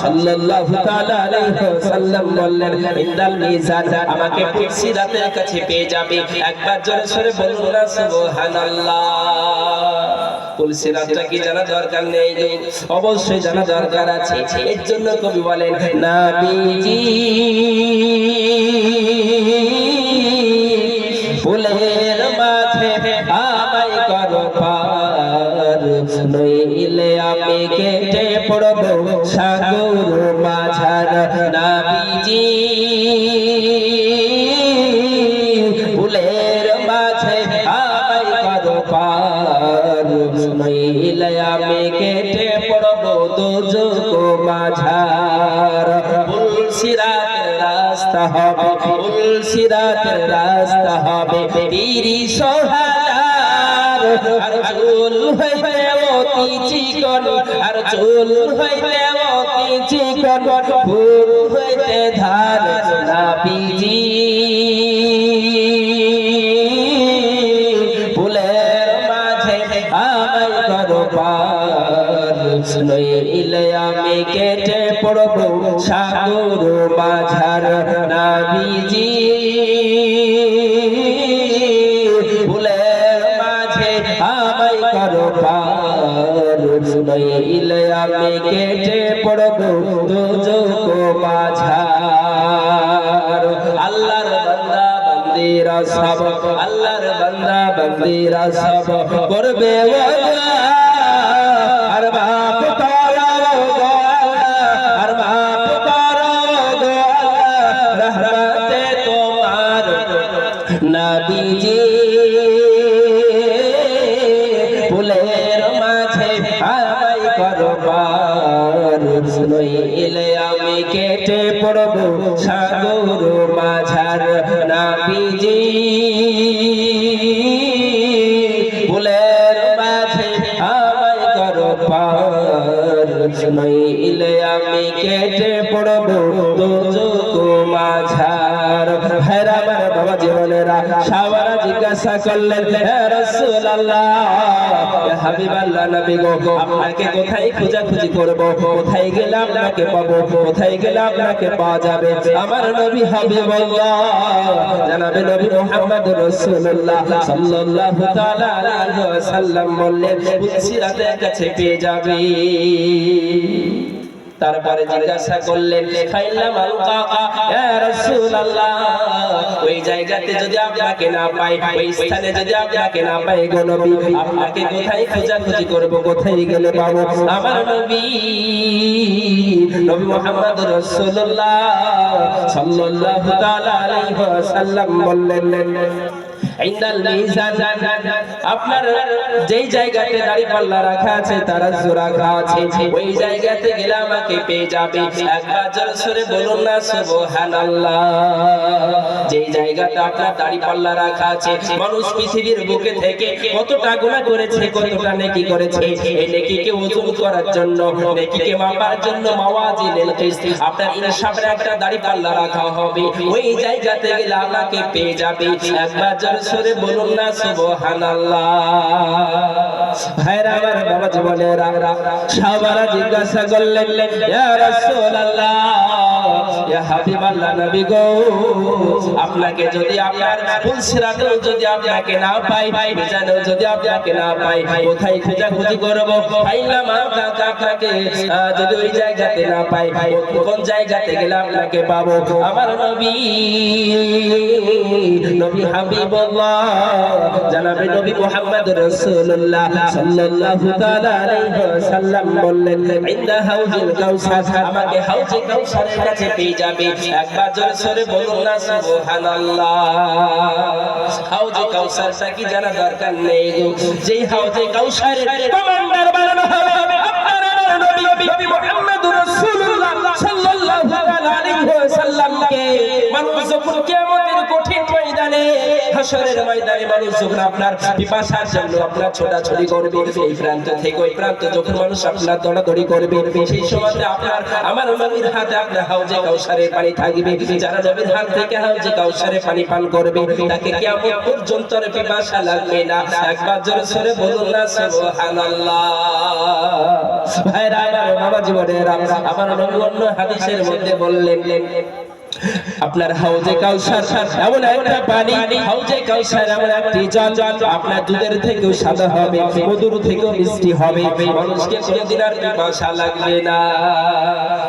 সাল্লাল্লাহু তাআলা আলাইহি ওয়াসাল্লাম বললেন ইন্দাল মিজান আমাকে পুলসিরাতের কাছে পেয়ে যাবে একবার জোরে সরে বলুন না সুবহানাল্লাহ পুলসিরাতটা কি জানা দরকার নেই অবশ্যই জানা দরকার আছে এর জন্য কবি বলেন নবীজি ফুলের মাঝে আমায় করো পার নইলে আমি কেটে পড়ব সাগর মাঝার নবীজি ফুলের মাঝে আমায় করো পার নইলে আমি কেটে পড়ব দোজখ মাঝার পুলসিরাতের রাস্তা হবে পুলসিরাতের রাস্তা হবে 30,000 আর চুল হইবে অতি চিকন আর চুল হইবে অতি চিকন ফুল হইতে ধার নবীজি ফুলের মাঝে আমায় করো পার নইলে আমি কেটে পড়ব সাগর মাঝার নবীজি ফুলের মাঝে আমায় করো পার নইলে আমি কেটে পড়ব দোজখ মাঝার আল্লাহর বান্দা বান্দিরা সব আল্লাহর বান্দা বান্দিরা সব করবে ওয়াদা আর বাপ করো আর বাপ করো রহমতে তোমার নবীজি ফুলের মাঝে আমায় করো পার নইলে আমি কেটে পড়ব সাগর মাঝার নবীজি ফুলের মাঝে আমায় করো পার নইলে আমি কেটে পড়ব দোজখ মাঝার হেরা আমার বাবা জীবনেরা সাহাবারা জিজ্ঞাসা করলেন হে রাসূলুল্লাহ ইয়া হাবিবাল্লাহ নবী গো আপনাকে কোথায় খোঁজাখুঁজি করব কোথায় গেলে আপনাকে পাবো কোথায় গেলে আপনাকে পাওয়া যাবে আমার নবী হাবিবাল্লাহ জনাবে নবী মুহাম্মদ রাসূলুল্লাহ সাল্লাল্লাহু তাআলা আলাইহি ওয়াসাল্লাম বললেন পুলসিরাতের কাছে পেয়ে যাবে তারপরে জিজ্ঞাসা করলেন খাইলাম আলকাকা ইয়া রাসূলুল্লাহ ওই জায়গাতে যদি আপনাকে না পাই ওই স্থানে যদি আপনাকে না পাই গো নবী আপনাকে কোথায় খোঁজাখুঁজি করব কোথায় গেলে পাবো আমার নবী নবী মুহাম্মদ রাসূলুল্লাহ সাল্লাল্লাহু তাআলা আলাইহি ওয়াসাল্লাম বললেন ইন্দাল মিজান আপনার যেই জায়গাতে দাড়িপাল্লা রাখা আছে তারাজু রাখা আছে ওই জায়গাতে গেলে আমাকে পেয়ে যাবে একবার জোরে সরে বলুন না সুবহানাল্লাহ যেই জায়গাতে আপনার দাড়িপাল্লা রাখা আছে মানুষ পৃথিবীর বুকে থেকে কতটা গুনাহ করেছে কতটা নেকি করেছে এই নেকিকে ওজন করার জন্য নেকিকে মাপার জন্য মাওয়াজিনুল কিসত আপনার ইনসাফের একটা দাড়িপাল্লা রাখা হবে ওই জায়গাতে গেলে আমাকে পেয়ে যাবে একবার জোরে সরে বলুন না সুবহানাল্লাহ ভাইরা আমার বাবা জীবনেরা সাহাবারা জিজ্ঞাসা করলেন ইয়া রাসূলুল্লাহ ইয়া হাবিবাল্লাহ নবী গো আপনাকে যদি আপনার পুলসিরাতেও যদি আপনাকে না পাই মিজানেও যদি আপনাকে না পাই কোথায় খোঁজাখুঁজি করব পাইলাম আপনাকে যদি ওই জায়গাতে না পাই কোন জায়গাতে গেলে আপনাকে পাবো আমার নবী নবী হাবিবুল্লাহ জনাবে নবী মুহাম্মদ রাসূলুল্লাহ সাল্লাল্লাহু তাআলা আলাইহি ওয়াসাল্লাম বললেন ইনদা হাউজুল কাউসার আমাকে হাউজে কাউসারের কাছে পেয়ে যাবে একবার জোরে সরে বলুন না সুবহানাল্লাহ হাউজে কাউসারটা কি জানা দরকার নেই যেই হাউজে কাউসারের কমান্ডার বানানো হবে আপনার নবী মুহাম্মদ রাসূলুল্লাহ সাল্লাল্লাহু আলাইহি ওয়াসাল্লামকে মানুষ যখন কিয়ামতের কঠিন ময়দানে হাশরের ময়দানে মানুষ যখন আপনার পিপাসার জন্য আপনার ছোটাছুটি করবে এই প্রান্ত থেকে ওই প্রান্ত যখন মানুষ আপনার দৌড়াদৌড়ি করবে সেই সময়তে আপনার আমার নবীর হাতে আপনার হাউজে কাউসারের পানি থাকবে যারা নবীর হাত থেকে হাউজে কাউসারের পানি পান করবে তাকে কিয়ামত পর্যন্ত পিপাসা লাগবে না একবার জোরে সরে বলুন না সুবহানাল্লাহ ভাইরা আমার বাবা জীবনের আমার নবী অন্য হাদিসের মধ্যে বললেন আপনার হাউজে কাউসার এমন একটা পানি, হাউজে কাউসার এমন একটি জল আপনার দুধের থেকেও সাদা হবে, মধুর থেকেও মিষ্টি হবে, মানুষকে কোনোদিন আর পিপাসা লাগবে না।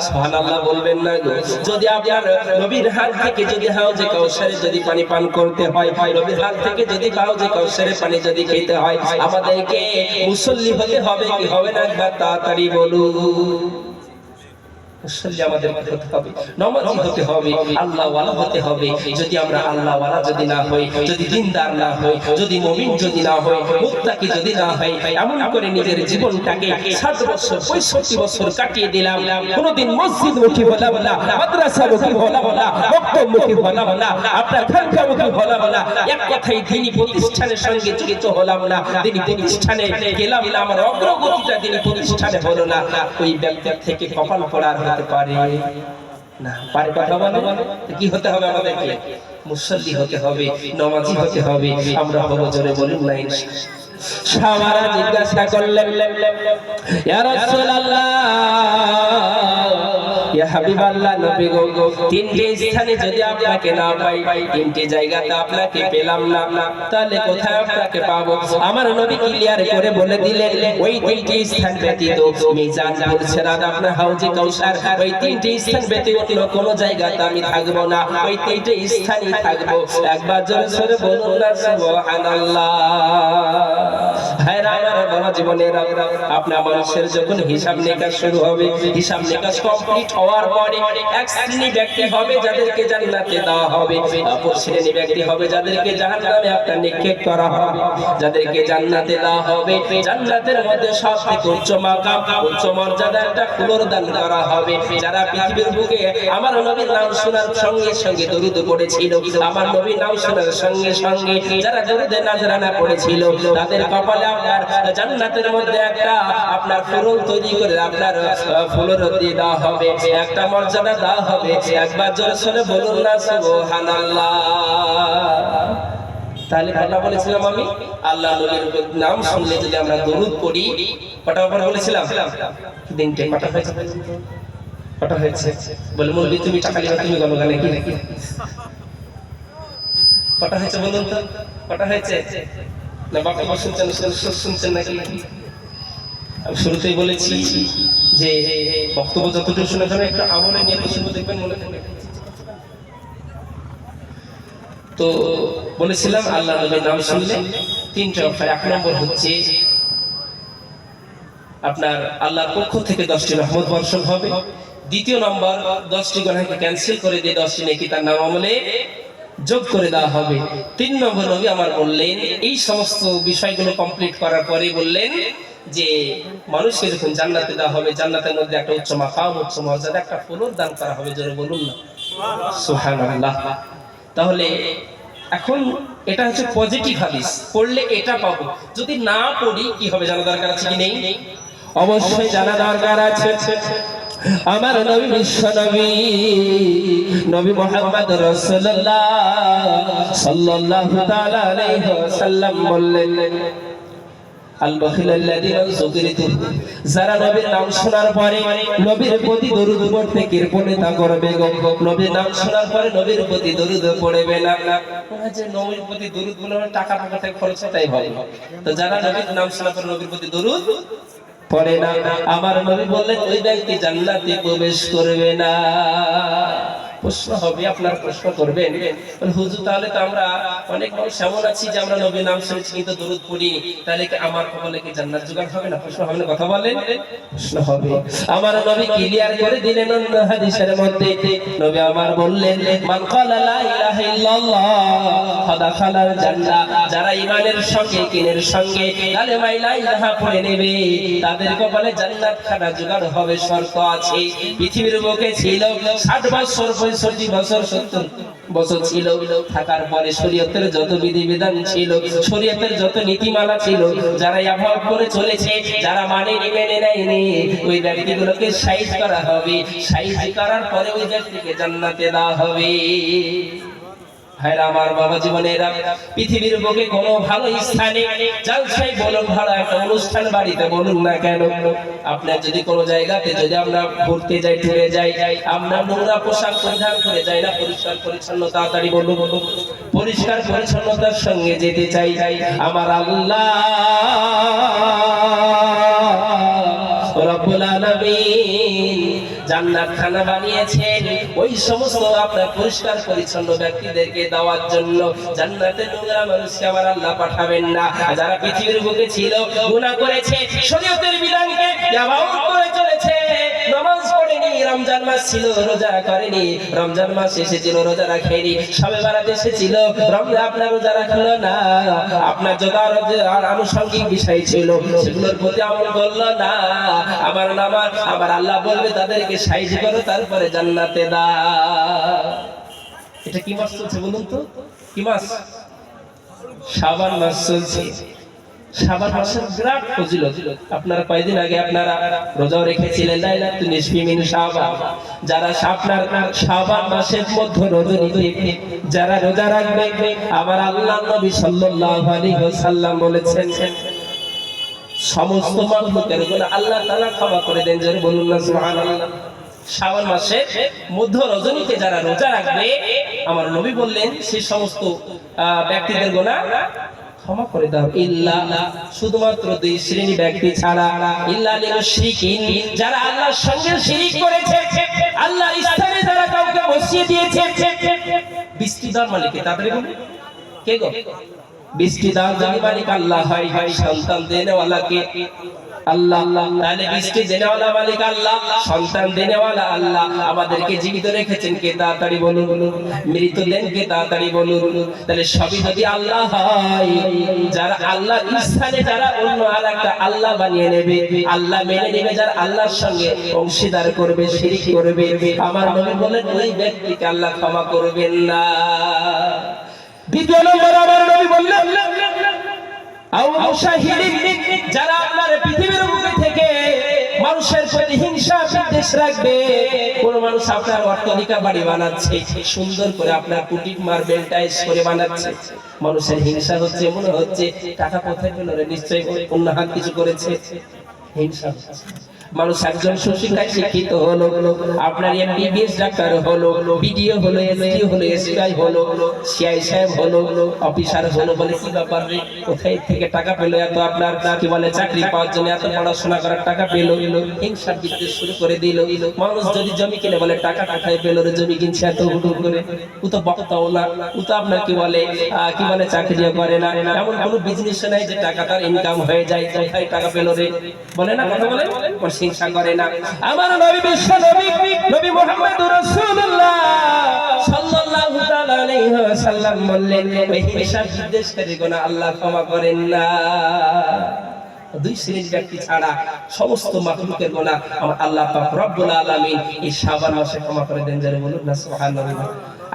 সুবহানাল্লাহ বলবেন না গো? যদি আপনার নবীর হাত থেকে যদি হাউজে কাউসারে যদি পানি পান করতে হয়, নবীর হাত থেকে যদি হাউজে কাউসারে পানি যদি খেতে হয়, আমাদেরকে মুসল্লি হতে হবে কি হবে না? একবার তাড়াতাড়ি বলুন। মুসল্লি আমাদের হতে হবে, নামাজি হতে হবে, আল্লাহওয়ালা হতে হবে। যদি আমরা আল্লাহওয়ালা যদি না হই, যদি দিনদার না হই, যদি মুমিন যদি না হই, মুত্তাকি যদি না হই, এমন করে নিজের জীবনটাকে 60 বছর 65 বছর কাটিয়ে দিলাম, কোনোদিন মসজিদ মুখী হলাম না, মাদ্রাসা মুখী হলাম না, মক্তব মুখী হলাম না, আপনার খানকা মুখী হলাম না, এক কথাই দ্বীনি প্রতিষ্ঠানের সঙ্গে জড়িত হলাম না, দ্বীনি প্রতিষ্ঠানে গেলাম না, আমার অগ্রগতিটা দ্বীনি প্রতিষ্ঠানে হলো না, ওই ব্যক্তির থেকে কপাল পড়ার হতে পারে না। পারে কথা বলো? কি হতে হবে আমাদেরকে? মুসল্লি হতে হবে, নামাজি হতে হবে। আমরা বড় জোরে বলুন না ইনশাআল্লাহ। সাহাবারা জিজ্ঞাসা করলেন, ইয়া রাসূলুল্লাহ, ইয়া হাবিবাল্লাহ, নবী গো, তিনটি স্থানে যদি আপনাকে না পাই, তিনটি জায়গাতে আপনাকে পেলাম না, তাহলে কোথায় আপনাকে পাবো? আমার নবী ক্লিয়ার করে বলে দিলেন, ওই তিনটি স্থান ব্যতীত মিজানপুর সিরাত, আপনার হাউজে কাউসার, ওই তিনটি স্থান ব্যতীত অন্য কোনো জায়গাতে আমি থাকবো না, ওই তিনটি স্থানই থাকবো। একবার জোরে জোরে বলুন না সুবহানাল্লাহ। জীবনের আপনার মানুষের যখন হিসাব নিকাশ শুরু হবে, হিসাব নিকাশ কমপ্লিট হওয়ার পরে এক শ্রেণী ব্যক্তি হবে যাদেরকে জান্নাতে দেওয়া হবে, অপর শ্রেণী ব্যক্তি হবে যাদেরকে জাহান্নামে আপনার নিক্ষেপ করা হবে। যাদেরকে জান্নাতে দেওয়া হবে, জান্নাতের মধ্যে সবথেকে উচ্চ মাকাম, উচ্চ মর্যাদা একটা ফুলর দান করা হবে। যারা পৃথিবীর বুকে আমার নবীর নাম শোনার সঙ্গে সঙ্গে দরুদ পড়েছিল, আমার নবীর নাম শোনার সঙ্গে সঙ্গে যারা দরুদে নাজরানা পড়েছিল, তাদের কপালে আপনার জান্নাতের মধ্যে একটা আপনার ফুল তৈরি করে আপনার ফুলর দিয়ে দেওয়া হবে, একটা মর্যাদা দেওয়া হবে। একবার জোরে সোরে বলুন না সুবহানাল্লাহ। তাহলে কথা বলেছিলাম আমি, আল্লাহ নবীর নাম শুনলে যদি আমরা দরুদ পড়ি, কটা ব্যাপার বলেছিলাম? দিনটা কটা হয়েছে? কটা হয়েছে? বলে মুরবি তুমি টাকা লিবা, তুমি গণগানে কি নাকি? কটা হয়েছে বলুন তো? কটা হয়েছে? না বাবা শুনছেন, শুনছেন নাকি? আমি শুরুতেই বলেছি যে বক্তব্য যতটুকু শুনে ধরে একটু আমলে নিয়ে শুনবো, দেখবেন মনে থাকবে। তো বলেছিলাম আল্লাহ নবীর নাম শুনলে তিনটা উপায়। এক নম্বর হচ্ছে আপনার আল্লাহর পক্ষ থেকে 10টি রহমত বর্ষণ হবে। দ্বিতীয় নম্বর 10টি গুনাহকে ক্যান্সেল করে দিয়ে 10টি নেকি তার নাম আমলে যোগ করে দেওয়া হবে। 3 নম্বর নবী আমার বললেন, এই সমস্ত বিষয়গুলো কমপ্লিট করার পরে বললেন যে মানুষকে যখন জান্নাতে দেওয়া হবে, জান্নাতের মধ্যে একটা উচ্চ মাকাম, উচ্চ মর্যাদা, একটা ফুলর দান করা হবে। জোরে বলুন না সুবহানাল্লাহ। তাহলে এখন এটা হচ্ছে পজিটিভ হাদিস, পড়লে এটা পাবো। যদি না পড়ি কি হবে জানা দরকার আছে কি নেই? অবশ্যই জানা দরকার আছে। আমার নবী বিশ্ব নবী, নবী মুহাম্মদ রাসূলুল্লাহ সাল্লাল্লাহু তাআলা আলাইহি ওয়াসাল্লাম বললেন, আল বাখিল আল্লাযী যুকিরতু, যারা নবীর নাম শোনার পরে নবীর প্রতি দরুদ পড়তে কৃপণতা করবে গো, নবীর নাম শোনার পরে নবীর প্রতি দরুদ পড়বে না, যে নবীর প্রতি দরুদ বলে টাকা পয়সা খরচ তাই হবে। তো যারা নবীর নাম শোনার পরে নবীর প্রতি দরুদ পড়ে না, আমার নবী বললেন ওই ব্যক্তি জান্নাতে প্রবেশ করবে না। প্রশ্ন হবে, আপনার প্রশ্ন করবেন, হুজুর তাহলে তো আমরা অনেক মানুষ এমন আছি যে আমরা নবীর নাম শুনেছি কিন্তু দরুদ পড়ি, তাহলে কি আমার কপালে কি জান্নাত জোগাড় হবে না? প্রশ্ন হবে না? কথা বলেন, প্রশ্ন হবে। আমার নবী ক্লিয়ার করে দিলেন অন্য হাদিসের মধ্যে, নবী আমার বললেন, মান ক্বালা লা ইলাহা ইল্লাল্লাহ ফাদাখালাল জান্নাহ, যারা ঈমানের সঙ্গে কিনের সঙ্গে কালেমা লা ইলাহা পড়ে নেবে, তাদের কপালে জান্নাত খানা জোগাড় হবে, শর্ত আছে। পৃথিবীর বুকে ছিল 60 বছর 65 বছর 70 বছর ছিল, থাকার পরে শরীয়তের যত বিধিবিধান ছিল, শরীয়তের যত নীতিমালা ছিল, যারা অভাব করে চলেছে, যারা মেনে নেয়নি, ওই ব্যক্তিগুলোকে সাইজ করা হবে। সাইজ করার পরে ওই ব্যক্তিকে জান্নাতে দেওয়া হবে। ভাইরা আমার, বাবা জীবনেরা, পৃথিবীর বুকে কোনো ভালো স্থানে জলসায় বলুন, ভালো একটা অনুষ্ঠান বাড়িতে বলুন না কেন, আপনার যদি কোনো জায়গাতে যদি আমরা ঘুরতে যাই, টুরে যাই, আমরা নোংরা পোশাক পরিধান করে যাই না, পরিষ্কার পরিচ্ছন্ন, তাড়াতাড়ি বলুন, পরিষ্কার পরিচ্ছন্নতার সঙ্গে যেতে চাই। আমার আল্লাহ রব্বুল আলামিন জান্নাত খানা বানিয়েছেন ওই সমস্ত আপনার পরিষ্কার পরিচ্ছন্ন ব্যক্তিদেরকে দেওয়ার জন্য। জান্নাতে নোংরা মানুষকে আমার আল্লাহ পাঠাবেন না। যারা পৃথিবীর বুকে ছিল, গুনাহ করেছে, শরীয়তের বিধানকে ব্যবহার করে চলেছে, নামাজ পড়েনি, রমজান মাস ছিল রোজা করেনি, রমজান মাস এসেছিল রোজা রাখেনি, শবে বরাত এসেছিল রমজান আপনার রোজা রাখলো না, আপনার জোগাড় আর আনুষঙ্গিক বিষয় ছিল সেগুলোর প্রতি আমল করলো না, আমার নামাজ আমার আল্লাহ বলবে তাদেরকে সাইজ করো, তারপরে জান্নাতে দাও। এটা কি মাস চলছে বলুন তো? কি মাস? শাবান মাস চলছে। শাবান মাসের বিরাট ফজিলত। আপনারা কয়েকদিন আগে আপনারা রোজা রেখেছিলেন লাইলাতুন নিসফি মিন শাবান। যারা আপনার শাবান মাসের মধ্য রজনীতে যারা রোজা রাখবে, আমার আল্লাহর নবী সাল্লাল্লাহু আলাইহি ওয়াসাল্লাম বলেছেন সমস্ত মাখলুকের গুনাহ আল্লাহ তাআলা ক্ষমা করে দেন। যারা বলুন না সুবহানাল্লাহ। শাবান মাসের মধ্য রজনীতে যারা রোজা রাখবে, আমার নবী বললেন সেই সমস্ত ব্যক্তিদের গুনাহ ক্ষমা করে দাও, ইল্লা, শুধুমাত্র দুই শ্রেণী ব্যক্তি ছাড়া, ইল্লা লিল মুশরিকিন, যারা আল্লাহর সঙ্গে শিরক করেছে, আল্লাহর স্থানে যারা কাউকে বসিয়ে দিয়েছে। বৃষ্টি দেওয়ার মালিক কে? তাদের বলে কে গো? বৃষ্টি দেওয়ার মালিক আল্লাহ হয়, সন্তান দেনেওয়ালা কে? আল্লাহ। তাহলে বৃষ্টি দেনেওয়ালা মালিক আল্লাহ, সন্তান দেনেওয়ালা আল্লাহ। আমাদেরকে জীবিত রেখেছেন কে? তাড়াতাড়ি বলুন। মৃত দেন কে? তাড়াতাড়ি বলুন। তাহলে সবই যদি আল্লাহ হয়, যারা আল্লাহর স্থানে যারা অন্য আরেকটা আল্লাহ বানিয়ে নেবে, আল্লাহ মেনে নেবে, যারা আল্লাহর সঙ্গে অংশীদার করবে, শিরক করবে, আমার নবী বলেন ওই ব্যক্তিকে আল্লাহ ক্ষমা করবেন না। দ্বিতীয় নম্বর আমার নবী বললেন যারা আপনার পৃথিবীর বুকে থেকে মানুষের প্রতি হিংসা বিদ্বেষ রাখবে। কোন মানুষ আপনার অট্টালিকা বাড়ি বানাচ্ছে, সুন্দর করে আপনার কুটির মার্বেল টাইলস করে বানাচ্ছে, মানুষের হিংসা হচ্ছে, মনে হচ্ছে টাকা কোথায় পেল রে, নিশ্চয়ই অন্য হাত কিছু করেছে, হিংসা হচ্ছে। মানুষ একজন সুশিক্ষায় শিক্ষিত হলো, আপনার এমবিবিএস ডাক্তার হলো, বিডিও হলো, এসডিও হলো, এসআই হলো, সিআই সাহেব হলো, অফিসার হলো, বলে কি ব্যাপার রে, কোথায় থেকে টাকা পেলো এত, আপনার কি বলে চাকরি পাওয়ার জন্য এত পড়াশোনা করার টাকা পেলো, হিংসা বিদ্বেষ শুরু করে দিল। মানুষ যদি জমি কিনে বলে টাকা কোথায় পেলো রে, জমি কিনছে এত হুড় করে, ও তো বক্তাও না, ও তো আপনার কি বলে চাকরিও করে না, এমন কোনো বিজনেস নাই যে টাকা তার ইনকাম হয়ে যায়, কোথায় টাকা পেলো রে, বলে না, কথা বলে, হিংসা করে না। আমার নবী বিশ্ব নবী নবী মুহাম্মদুর রাসূলুল্লাহ সাল্লাল্লাহু তাআলা আলাইহি ওয়াসাল্লাম বললেন ওই হিংসা বিদ্বেষকারী গুনাহ আল্লাহ ক্ষমা করেন না। দুই শ্রেণীর ব্যক্তি ছাড়া সমস্ত মাখলুকের গুনাহ আমার আল্লাহ পাক রব্বুল আলামিন এই শাবান মাসে ক্ষমা করে দেন। যারা বলুন না সুবহানাল্লাহ।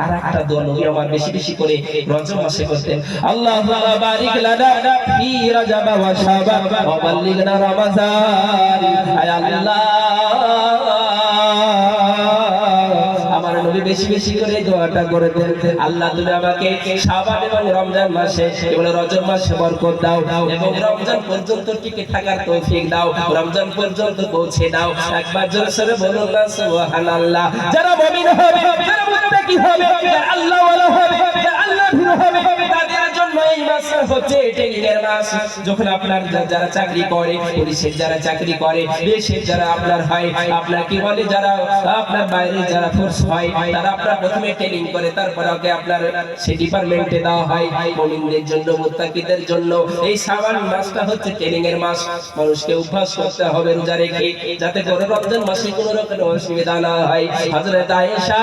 আর একটা দোয়া নবী আমার বেশি বেশি করে রজব মাসে করতেন, আল্লাহুম্মা বারিক লানা ফি রজব ওয়া শাবান ওয়া বাল্লিগনা রমাজান। আয় আল্লাহ, আমার নবী বেশি বেশি করে দোয়াটা করে দেন, আল্লাহ তুমি আমাকে শাবান এবং রমজান মাসে এবং রজব মাসে বরকত দাও এবং রমজান পর্যন্ত টিকে থাকার তৌফিক দাও, রমজান পর্যন্ত পৌঁছে দাও। একবার জোরে সরে বলুন না সুবহানাল্লাহ। যারা মুমিন হবে, যারা মুত্তাকি হবে, যারা আল্লাহ ওয়ালা হবে, যারা আল্লাহ ভীরু হবে, তাদের জন্য এই মাস হচ্ছে ট্রেনিংয়ের মাস। যখন আপনার যারা চাকরি করে, পুলিশের যারা চাকরি করে, দেশের যারা আপনার হয়, আপনার কি বলে যারা আপনার বাইরে যারা ফোর্স হয়, তারা আপনার প্রথমে ট্রেনিং করে, তারপরে ওকে আপনার সেই ডিপার্টমেন্টে দেওয়া হয়। মুমিনদের জন্য, মুত্তাকিদের জন্য এই শাবান মাসটা হচ্ছে ট্রেনিং এর মাস। মানুষকে অভ্যাস করতে হবে রোজা রেখে, যাতে করে রমজান মাসে কোনো রকম অসুবিধা না হয়। হযরত আয়েশা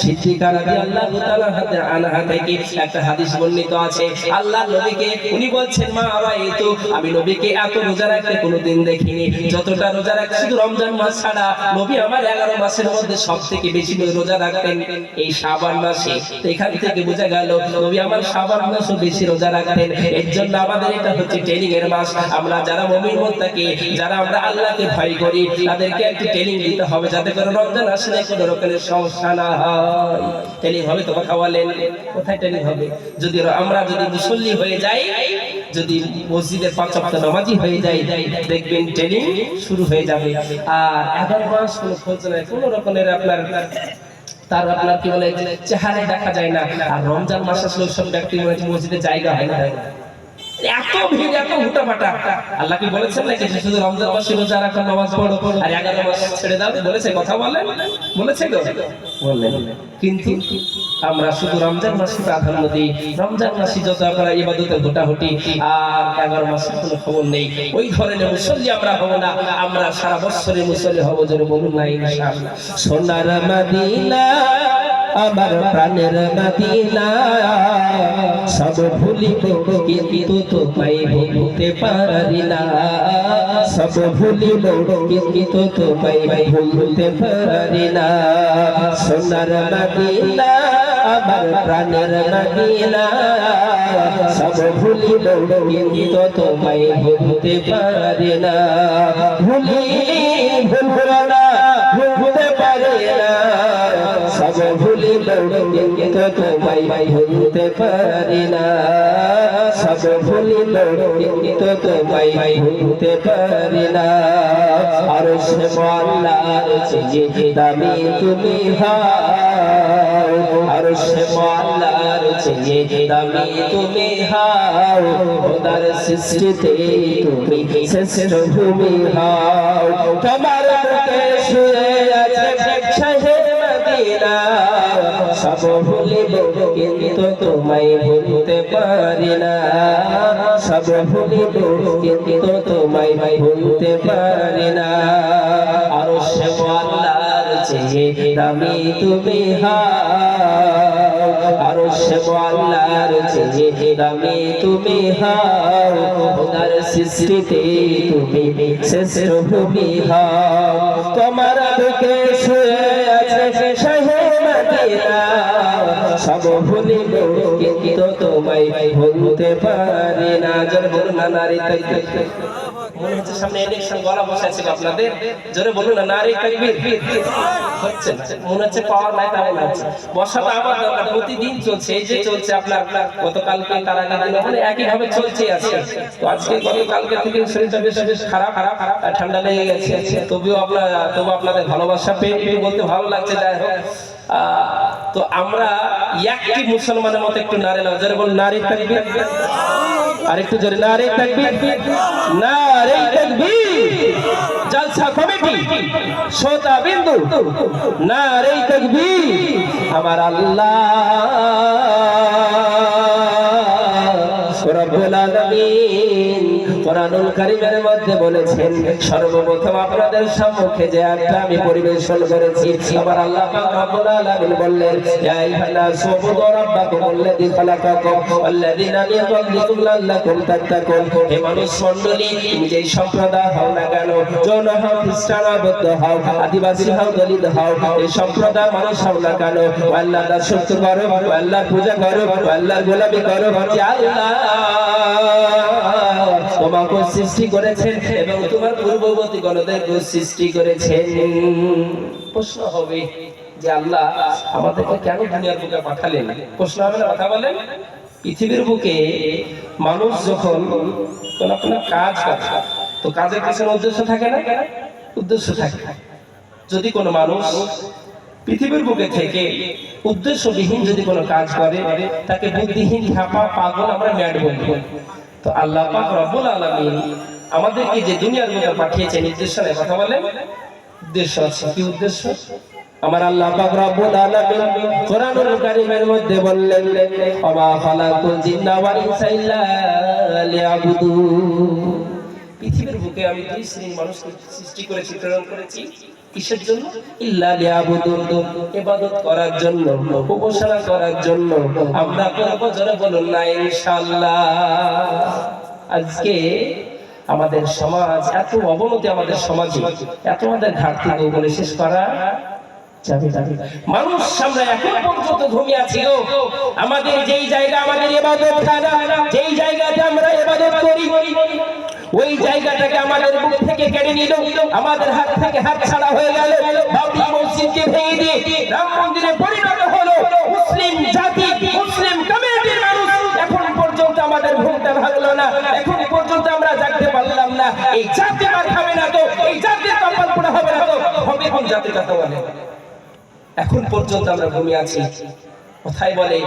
সিদ্দিকা রাদিয়াল্লাহু তাআলা আনহা থেকে একটা হাদিস বর্ণিত আছে আল্লাহ নবীকে উনি বলছেন মা রাইতু, আমি নবীকে এত রোজা রাখতে কোনোদিন দেখিনি যতটা রোজা রাখতে, শুধু রমজান মাস ছাড়া নবী আমার 11 মাসের মধ্যে সবথেকে বেশি রোজা রাখতেন এই শাবান মাসে। তো এখান থেকে বোঝা গেল নবী আমার শাবান মাসে বেশি রোজা রাখতেন। এর জন্য আমাদের এটা হচ্ছে ট্রেনিং এর মাস। আমরা যারা মুমিন মুত্তাকি, যারা আমরা আল্লাহকে ভয় করি, তাদেরকে একটু ট্রেনিং দিতে হবে যাতে করে রমজান আসলে কোনো রকমের সমস্যা না হয়। ট্রেনিং হবে তো কথা বলেন, কোথায় ট্রেনিং হবে? যদি আমরা যদি মুসল্লি হয়ে যাই, যদি মসজিদের 5 ওয়াক্ত নামাজি হয়ে যাই, দেখবেন ট্রেনিং শুরু হয়ে যাবে। আর 11 মাস কোনো খোঁজ নাই, কোনো রকমের আপনার কি বলে চেহারা দেখা যায় না। আর রমজান মাস আসলে সব ব্যক্তি মসজিদে জায়গা হয় না, এত ভিড়, এত হুটাপাটা। আল্লাহ কি বলেছেন নাকি শুধু রমজান মাসে রোজা রাখো, নামাজ পড়ো আর 11 মাস ছেড়ে দাও? বলেছে? কথা বলেন, বলেছে তো বললেন। কিন্তু আমরা শুধু রমজান মাসে প্রাধান্য দিই। রমজান মাসে যত আমরা ইবাদতের হুটাহুটি, আর 11 মাসের কোনো খবর নেই। ওই ধরনের মুসল্লি আমরা হব না, আমরা সারা বছরের মুসল্লি হব। জোরে বলুন না ইনশাআল্লাহ। সোনার মদিনা আমার প্রাণের মদিনা, সব ভুলিব কিন্তু তোমায় ভুলতে পারি না, সব ভুলিব কিন্তু তোমায় ভুলতে পারি না। সোনার মদিনা আমার প্রাণের মদিনা, সব ভুলিব কিন্তু তোমায় ভুলতে পারি না। ভুলব না, ভুলতে পারি না, সব ভুলিব কিন্তু তোমায় ভুলতে পারি না, সব ভুলিব কিন্তু তোমায় ভুলতে পারি না। আর সে আল্লাহর চেয়ে দামি তুমি হও, আর সে আল্লাহর চেয়ে দামি তুমি হও, খোদার সৃষ্টিতে তুমি শ্রেষ্ঠ ভূমি হও। তোমার বুকে শুয়ে আছে শাহে মদিনা, সব ভুলিব কিন্তু তোমায় ভুলতে পারি না, সব ভুলিব কিন্তু তোমায় ভুলতে পারি না। আর সে আল্লাহর চেয়ে দামি তুমি হও, আর সে আল্লাহর চেয়ে দামি তুমি হও, খোদার সৃষ্টিতে তুমি শ্রেষ্ঠ ভূমি হও। তোমার বুকে শুয়ে আছে শাহে মদিনা, সব ভুলিব কিন্তু তোমায় ভুলতে পারি না। জোরে বলুন না নারী তাকবীর। মনে হচ্ছে সামনে ইলেকশন গলা বসাইছিল আপনাদের, জোরে বলুন না নারী তাকবীর। হচ্ছে না, মনে হচ্ছে পাওয়ার নাই, তা মনে হচ্ছে। বসাটা আবার দরকার, প্রতিদিন চলছে। এই যে চলছে আপনার গতকালকে, তার আগের দিন, মানে একই ভাবে চলছে আছে। তো আজকে গতকালকে থেকে শরীরটা বেশ খারাপ, ঠান্ডা লেগে গেছে। তবু আপনাদের ভালোবাসা পেয়ে একটু বলতে ভালো লাগছে। যাই হোক, তো আমরা একটি মুসলমানের মতো একটু নারে জোরে বল নারী তাকবীর। আরেকটু জোরে নারে তাকবীর, নারে তাকবীর। জলসা কমিটি শ্রোতা বিন্দু নারে তাকবীর। আমার আল্লাহ রব্বুল আলামিন কোরআনুল কারীমের মধ্যে বলেছেন, সর্বপ্রথম আপনাদের সম্মুখে যে আয়াতটা আমি পরিবেশন করেছি, আমার আল্লাহ পাক রব্বুল আলামিন বললেন, ইয়া আইয়ুহান্নাস উবুদু রাব্বাকুমুল্লাযী খালাকাকুম ওয়াল্লাযীনা মিন ক্বাবলিকুম লাআল্লাকুম তাত্তাকুন। হে মানুষ মণ্ডলী, তুমি যেই সম্প্রদায় হও না কেন, যৌন হও, খ্রিস্টান হও, বৌদ্ধ হও, আদিবাসী হও, দলিত হও, এই সম্প্রদায় মানুষ হও না কেন, আল্লাহর দাসত্ব করো, আল্লাহর পূজা করো, আল্লাহর গোলামি করো। যে আল্লাহ তোমাকে সৃষ্টি করেছেন এবং তোমার পূর্ববর্তী গণদেরকে সৃষ্টি করেছেন। প্রশ্ন হবে যে আল্লাহ আমাদেরকে কেন দুনিয়ার বুকে পাঠালেন? প্রশ্ন হবে না? কথা বলেন। পৃথিবীর বুকে মানুষ যখন কোন কাজ করে, তো কাজের পিছনে উদ্দেশ্য থাকে না? উদ্দেশ্য থাকে। যদি কোনো মানুষ পৃথিবীর বুকে থেকে উদ্দেশ্যবিহীন যদি কোনো কাজ করে, তাকে বুদ্ধিহীন, খ্যাপা, পাগল, আমরা ম্যাড বলি। তো আল্লাহ পাক রব্বুল আলামিন আমাদেরকে যে দুনিয়ার মধ্যে পাঠিয়েছেন, উদ্দেশ্য নেই। কথা বলেন, উদ্দেশ্য আছে। কি উদ্দেশ্য? আমার আল্লাহ পাক রব্বুল আলামিন কোরআনুল কারীমের মধ্যে বললেন, ওয়া খালাকুল জিন্না ওয়াল ইনসা ইল্লা লিয়াবুদুন। পৃথিবীর বুকে আমি দুই শ্রেণীর মানুষকে সৃষ্টি করেছি, প্রেরণ করেছি। কিসের জন্য? ইল্লা লিয়াবুদুন, ইবাদত করার জন্য, উপাসনা করার জন্য। আমরা করব, জোরে বলুন না ইনশাআল্লাহ। আজকে আমাদের সমাজ এত অবনতি, আমাদের সমাজে এত আমাদের ঘাটতি, বলে শেষ করা যাবে না। মানুষ আমরা এখন পর্যন্ত ঘুমিয়ে আছি গো। আমাদের যেই জায়গা, আমাদের ইবাদতখানা, যেই জায়গাতে আমরা ইবাদত করি, ওই জায়গাটাকে আমাদের বুক থেকে কেড়ে নিল, আমাদের হাত থেকে হাত ছাড়া হয়ে গেল। বাবরি মসজিদকে ভেঙে দিয়ে রাম মন্দিরে পরিণত হলো। মুসলিম জাতি, মুসলিম কমিউনিটির মানুষ এখন পর্যন্ত আমাদের ঘুমটা ভাঙলো না, এখন পর্যন্ত আমরা জাগতে পারলাম না। এই জাতি মার খাবে না তো, এই জাতির কপাল পোড়া হবে না তো, হবে কোন জাতি কথা বলে? এখন পর্যন্ত আমরা ঘুমিয়ে আছি। কথাই বলে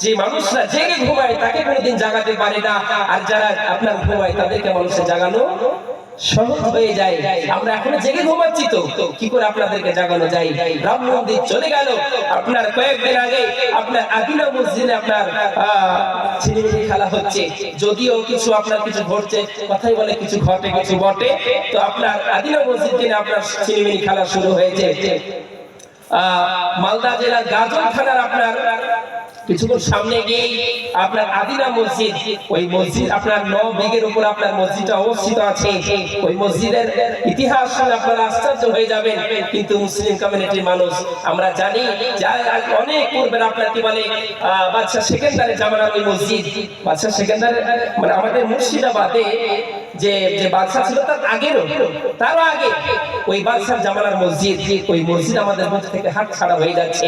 যে মানুষরা জেগে ঘুমায় তাকে কোনোদিন জাগাতে পারে না, আর যারা আপনার ঘুমায় তাদেরকে মানুষের জাগানো সহজ হয়ে যায়। আমরা এখনো জেগে ঘুমাচ্ছি, তো কি করে আপনাদেরকে জাগানো যায়? রাম মন্দির চলে গেল। আপনার কয়েকদিন আগে আপনার আদিনা মসজিদে আপনার ছিনিমিনি খেলা হচ্ছে, যদিও কিছু আপনার কিছু ঘটছে, কথাই বলে কিছু ঘটে কিছু বটে। তো আপনার আদিনা মসজিদ কিনে আপনার ছিনিমিনি খেলা শুরু হয়েছে। মালদা জেলার গাজল থানার আপনার কিছুক্ষণ সামনে গিয়ে আপনার আদিনা মসজিদ, ওই মসজিদ আপনার 9 বিঘের উপর আপনার মসজিদটা অবস্থিত আছে। ওই মসজিদের ইতিহাস শুনে আপনারা আশ্চর্য হয়ে যাবেন। কিন্তু মুসলিম কমিউনিটির মানুষ আমরা জানি যে অনেক পূর্বের আপনার কি বলে বাদশাহ সেকেন্দারের জামানার ওই মসজিদ, বাদশাহ সেকেন্দার মানে আমাদের মুর্শিদাবাদে যে বাদশাহ ছিল তারও আগে ওই বাদশার জামানার মসজিদ, ওই মসজিদ আমাদের মুখ থেকে হাত ছাড়া হয়ে যাচ্ছে।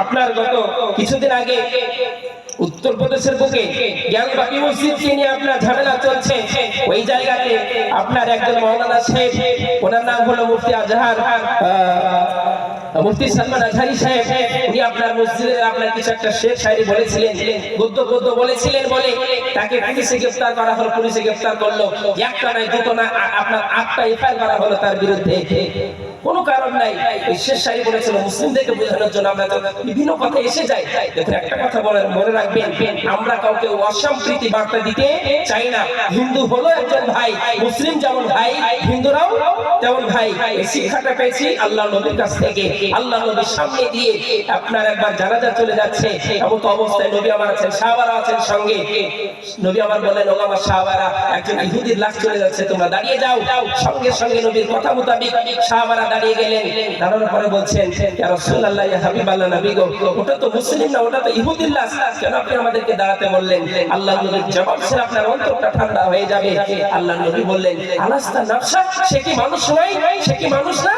আপনার গত কিছুদিন আগে উত্তরপ্রদেশের বুকে জ্ঞানবাপী মসজিদকে নিয়ে আপনার ঝামেলা চলছে। ওই জায়গাতে আপনার একজন মাওলানা সাহেব, ওনার নাম হলো মুফতি আজহার, মুফতি সালমান আজহারি সাহেব, উনি আপনার মসজিদে আপনার কিছু একটা শের শায়রি বলেছিলেন, গদ্য বলেছিলেন বলে তাকে পুলিশে গ্রেফতার করা হলো। পুলিশে গ্রেফতার করলো, একটা নয় দুটো না, আপনার 8টা এফআইআর করা হলো তার বিরুদ্ধে। কোনো কারণ নাই, এই শের শায়রি বলেছিল মুসলিমদেরকে বোঝানোর জন্য। আমরা বিভিন্ন কথা এসে যাই। দেখুন একটা কথা মনে রাখবেন, আমরা কাউকে অসম্প্রীতি বার্তা দিতে চাই না। হিন্দু হলো একজন ভাই, মুসলিম যেমন ভাই, হিন্দুরাও তেমন ভাই। এই শিক্ষাটা পেয়েছি আল্লাহ নবীর কাছ থেকে। আল্লাহ নবীর সামনে দিয়ে আপনার একবার জানাজা চলে যাচ্ছে, এমন তো অবস্থায় নবী আমার আছেন, সাহাবারা আছেন সঙ্গে। নবী আমার বলেন, ও আমার সাহাবারা, একজন ইহুদির লাশ চলে যাচ্ছে, তোমরা দাঁড়িয়ে যাও। সঙ্গে সঙ্গে নবীর কথা মোতাবেক সাহাবারা দাঁড়িয়ে গেলেন। দাঁড়ানোর পরে বলছেন, ইয়া রাসূলুল্লাহ, ইয়া হাবিবাল্লাহ, নবী গো, ওটা তো মুসলিম না, ওটা তো ইহুদির লাশ, কেন আপনি আমাদেরকে দাঁড়াতে বললেন? আল্লাহ নবীর জবাব শুনে আপনার অন্তরটা ঠান্ডা হয়ে যাবে। আল্লাহ নবী বললেন, আলাস্তা নাফসা, সে কি মানুষ নয়? সে কি মানুষ না?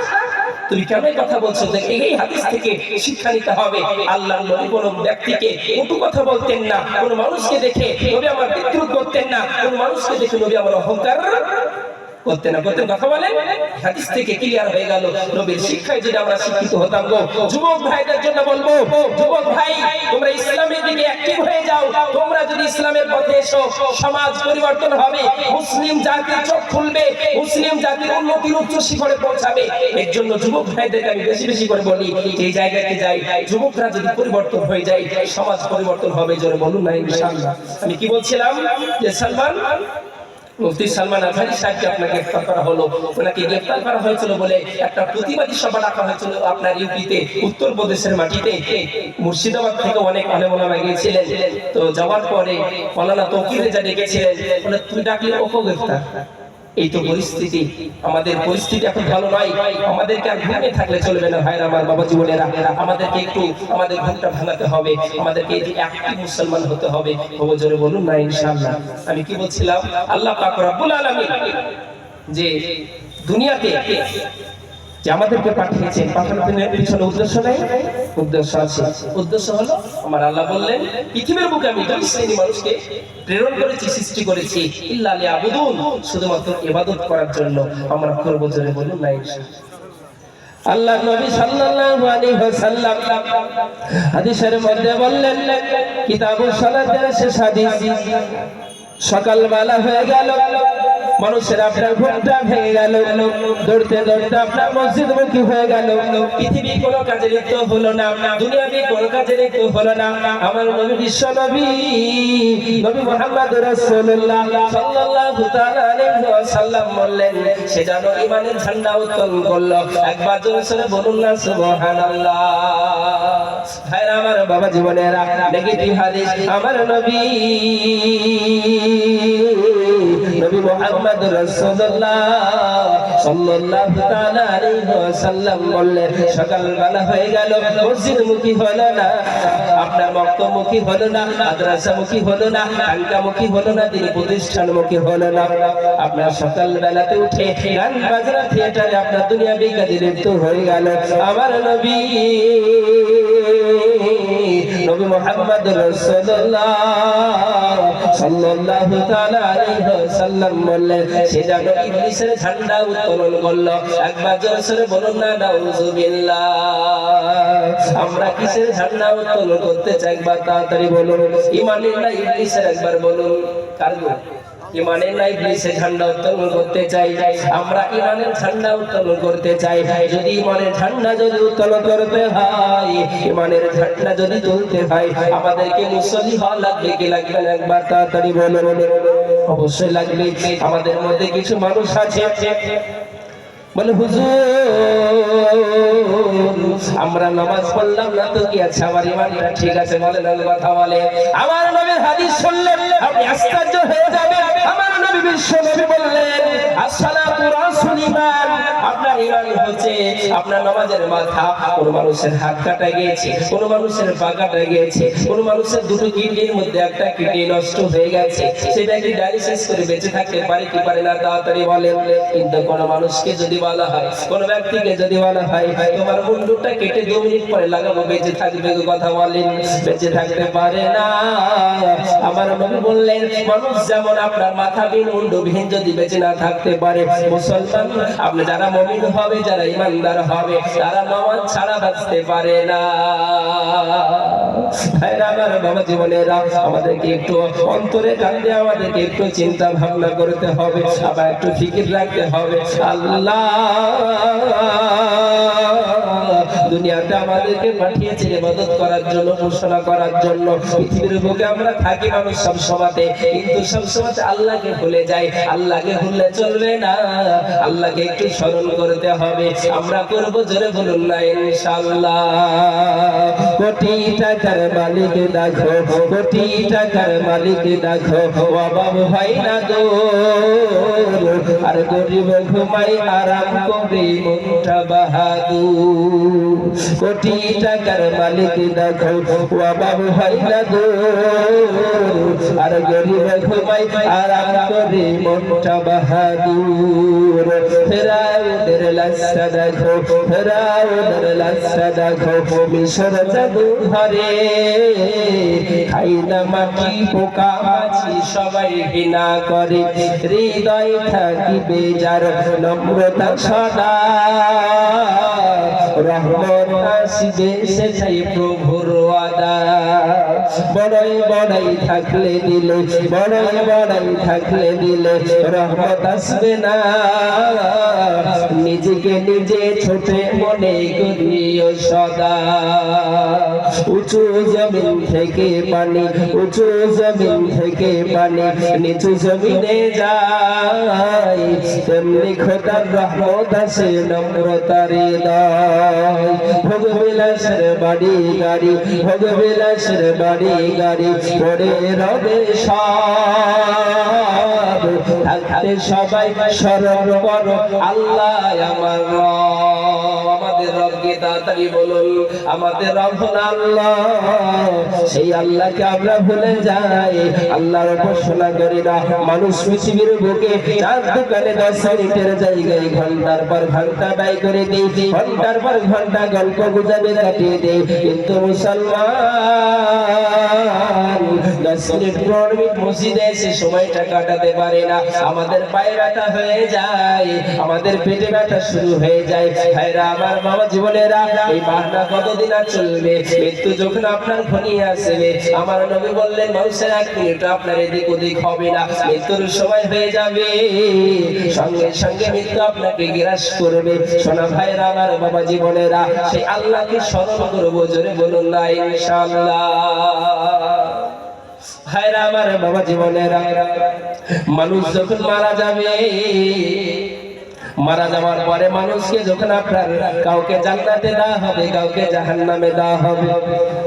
তুমি কেন কথা বলছো? এই হাদিস থেকে শিক্ষা নিতে হবে। আল্লাহ নবী কোন ব্যক্তিকে কটু কথা বলতেন না, কোন মানুষকে দেখে নবী আমার বিদ্রুপ করতেন না, কোন মানুষকে দেখে নবী আমার অহংকার করতেন না। করতেন কথা বলেন, হাদিস থেকে ক্লিয়ার হয়ে গেল। নবীর শিক্ষায় যদি আমরা শিক্ষিত হতাম গো। যুবক ভাইদের জন্য বলবো, যুবক ভাই তোমরা ইসলামের দিকে অ্যাক্টিভ হয়ে যাও। তোমরা যদি ইসলামের পথে এসো, সমাজ পরিবর্তন হবে, মুসলিম জাতির চোখ খুলবে, মুসলিম জাতির উন্নতির উচ্চ শিখরে পৌঁছাবে। এর জন্য যুবক ভাইদেরকে আমি বেশি বেশি করে বলি, এই জায়গাতে যাই, যুবকরা যদি পরিবর্তন হয়ে যায়, সমাজ পরিবর্তন হবে। জোরে বলুন না ইনশাআল্লাহ। আমি কি বলছিলাম যে মুফতি সালমান আজহারি সাহেবকে আপনাকে গ্রেফতার করা হলো। ওনাকে গ্রেফতার করা হয়েছিল বলে একটা প্রতিবাদী সভা ডাকা হয়েছিল আপনার ইউপিতে, উত্তরপ্রদেশের মাটিতে। মুর্শিদাবাদ থেকে অনেক আলেমওলামা গিয়েছিলেন। তো যাওয়ার পরে মাওলানা তৌকির রেজা ডেকেছিলেন, বলে তুই ডাকলে ওকে গ্রেফতার। এই তো পরিস্থিতি, আমাদের পরিস্থিতি এখন ভালো নয়। আমাদেরকে আর ঘুমিয়ে থাকলে চলবে না ভাইরা, আমার বাবা জীবনেরা। আমাদেরকে একটু আমাদের ঘুমটা ভাঙাতে হবে, আমাদেরকে অ্যাক্টিভ মুসলমান হতে হবে। বাবা জোরে বলুন না ইনশাআল্লাহ। আমি কি বলছিলাম, আল্লাহ পাক রব্বুল আলামিন যে দুনিয়াতে যে আমাদেরকে পাঠিয়েছেন, পাঠানোর পিছনে উদ্দেশ্য নেই, উদ্দেশ্য আছে। উদ্দেশ্য হলো আমার আল্লাহ বললেন, পৃথিবীর বুকে আমি দুই শ্রেণীর মানুষকে প্রেরণ করেছি, সৃষ্টি করেছি, ইল্লা লিয়াবুদুন, শুধুমাত্র ইবাদত করার জন্য। আমরা করব, জোরে বলুন না ইনশাআল্লাহ। আল্লাহ নবী সাল্লাল্লাহু আলাইহি ওয়াসাল্লাম হাদিসের মধ্যে বললেন, কিতাবুস সালাতের শেষ হাদিস, সকালবেলা হয়ে গেল, মানুষের আপনার ঘুমটা ভেঙে গেল, দৌড়তে দৌড়তে আপনার মসজিদমুখী হয়ে গেল, পৃথিবী কোনো কাজে লিপ্ত হলো না, দুনিয়াবি কোনো কাজে লিপ্ত হলো না। আমার নবী বিশ্ব নবী নবী মুহাম্মদ রাসূলুল্লাহ সাল্লাল্লাহু তাআলা আলাইহি ওয়াসাল্লাম বললেন, সে যেন ঈমানের ঝান্ডা উত্তোলন করলো। একবার জোরে বলুন না সুবহানাল্লাহ। ভাইরা আমার, বাবা জীবনেরা, নেগেটিভ হাদিস আমার নবী নবী মুহাম্মদ রাসূলুল্লাহ সাল্লাল্লাহু তাআলা আলাইহি ওয়াসাল্লাম বললেন, সকালবেলা হয়ে গেল, মসজিদমুখী হলো না, আপনার মক্তবমুখী হলো না, মাদ্রাসামুখী হলো না, খানকামুখী হলো না, দিনী প্রতিষ্ঠানমুখী হলো না। আপনার সকালবেলাতে উঠে গান বাজনা থিয়েটারে আপনার দুনিয়াবি কাজে লিপ্ত হয়ে গেল। আমার নবী নবী মুহাম্মদ রাসূলুল্লাহ সাল্লাল্লাহু তাআলা আলাইহি ওয়াসাল্লাম বললেন, সে যেন ইবলিসের ঝান্ডা উত্তোলন করলো। একবার জোরে বলুন না নাউযুবিল্লাহ। আমরা কিসের ঝান্ডা উত্তোলন করতে চাই? একবার তাড়াতাড়ি বলুন। ঈমানের না ইবলিসের? একবার বলুন। কার গো? ঈমানের না ইবলিসের ঝান্ডা উত্তোলন করতে চাই? আমরা ঈমানের ঝান্ডা উত্তোলন করতে চাই। যদি ঈমানের ঝান্ডা যদি উত্তোলন করতে হয়, ঈমানের ঝান্ডা যদি তুলতে হয়, আমাদেরকে মুসল্লি হওয়া লাগবে কি লাগবে না? একবার তাড়াতাড়ি বলুন। অবশ্যই লাগবে। আমাদের মধ্যে কিছু মানুষ আছে বলে, হুজুর আমরা নামাজ পড়লাম না তো কি আছে, আমার ঈমানটা ঠিক আছে। বলেন কথা বলে। আমার নবীর হাদিস শুনলেন আপনি আশ্চর্য হয়ে যাবেন। আমার নবী বিশ্ব নবী বললেন, আসসালাতু রাসুল ঈমান। আপনার ঈমান হচ্ছে আপনার নামাজের মাথা। কোন মানুষের হাত কাটা গিয়েছে, কোন মানুষের পা কাটা গিয়েছে, কোন মানুষের দুটো কিডনির মধ্যে একটা কিডনি নষ্ট হয়ে গেছে, সেটা কি ডায়ালিসিস করে বেঁচে থাকতে পারে কি পারে না? তাড়াতাড়ি বলেন। কিন্তু কোন মানুষকে যদি বলা হয়, কোন ব্যক্তিকে যদি বলা হয়, তোমার মুন্ডুটা কেটে 2 মিনিট পরে লাগাবো, বেঁচে থাকবে? কথা বলেন, বেঁচে থাকতে পারে না। আমার নবী বললেন, মানুষ যেমন আপনার মাথা বিন মুন্ডু বিহীন যদি বেঁচে না থাকতে পারে, মুসলমান আপনি যারা মুমিন হবে, যারা ঈমানদার হবে, তারা নামাজ ছাড়া বাঁচতে পারে না। ভাইরা আমার, বাবা জীবনেরা, আমাদেরকে একটু অন্তরে কান্দে আমাদেরকে একটু চিন্তা ভাবনা করতে হবে, আবার একটু ফিকির রাখতে হবে। আল্লাহ দুনিয়াতে আমাদেরকে পাঠিয়েছে ইবাদত করার জন্য, ঘোষণা করার জন্য। পৃথিবীর বুকে আমরা থাকি মানুষ সব সময়তে, কিন্তু সব সময়তে আল্লাহকে ভুলে যাই। আল্লাহকে ভুললে চলবে না, আল্লাহকে একটু স্মরণ করতে হবে। আমরা করব, জোরে বলুন না ইনশাআল্লাহ। কোটি টাকার মালিক দেখো, কোটি টাকার মালিক দেখো, অভাব হয় না গো, আর গরিব ঘুমাই আরাম করে মনটা বাহাদুর। কোটি টাকার মালিক দেখো, অভাব হয় না গো, আর গরিব ঘুমাই আরাম করে মনটা বাহাদুর। ফেরাউনের লাশটা দেখো, ফেরাউনের লাশটা দেখো, মিশর জাদু ঘরে খাই না মাটি পোকা মাছি সবাই ঘৃণা করে। হৃদয় থাকিবে যার নম্রতা সদা, রহমত আসিবে সে চাই প্রভুর ওয়াদা। বড়ই বড়াই থাকলে দিলে, বড়ই বড়াই থাকলে দিলে রহমত আসবে না। নিজেকে নিজে ছোটে মনে করিও সদা। উঁচু জমিন থেকে পানি, উঁচু জমিন থেকে পানি নিচু জমিনে যায়, তেমনি খোদার রহমত আসে নম্রতার হৃদয়। ভোগ বিলাসের বাড়ি গাড়ি, ভোগ বিলাসের বাড়ি গাড়ি পড়ে রবে সব, থাকতে সবাই স্মরণ করো আল্লাহ আমার রব। আমাদের রবকে তাড়াতাড়ি বলুন, আমাদের রব হল আল্লাহ। সেই আল্লাহকে আমরা ভুলে যাই, আল্লাহর উপাসনা করি না। মানুষ পৃথিবীর বুকে চার দোকানে 10 মিনিটের জায়গায় ঘন্টার পর ঘন্টা ব্যয় করে দেই, ঘন্টার পর ঘন্টা গল্প গুজবে কাটিয়ে দেই। কিন্তু মুসলমান 10 মিনিট 15 মিনিট মসজিদে এসে সময়টা কাটাতে পারে না। আমাদের পায়ে ব্যথা হয়ে যায়, আমাদের পেটে ব্যথা শুরু হয়ে যায়। ভাইরা আমার, বাবা জীবনেরা, এই বাহানা কতদিন আর চলবে? মৃত্যু যখন আপনার ঘনিয়ে আসবে, আমার নবী বললেন মানুষের এক মিনিট আপনার এদিক ওদিক হবে না, মৃত্যুর সময় হয়ে যাবে, সঙ্গে সঙ্গে মৃত্যু আপনাকে গ্রাস করবে। সোনা ভাইরা আমার বাবা জীবনেরা, সেই আল্লাহকে স্মরণ করবো, জোরে বলুন না ইনশাআল্লাহ। ভাইরা আমার বাবা জীবনেরা, মানুষ যখন মারা যাবে, মারা যাওয়ার পরে মানুষকে যখন আপনার কাউকে জান্নাতে দেওয়া হবে, কাউকে জাহান্নামে দেওয়া হবে,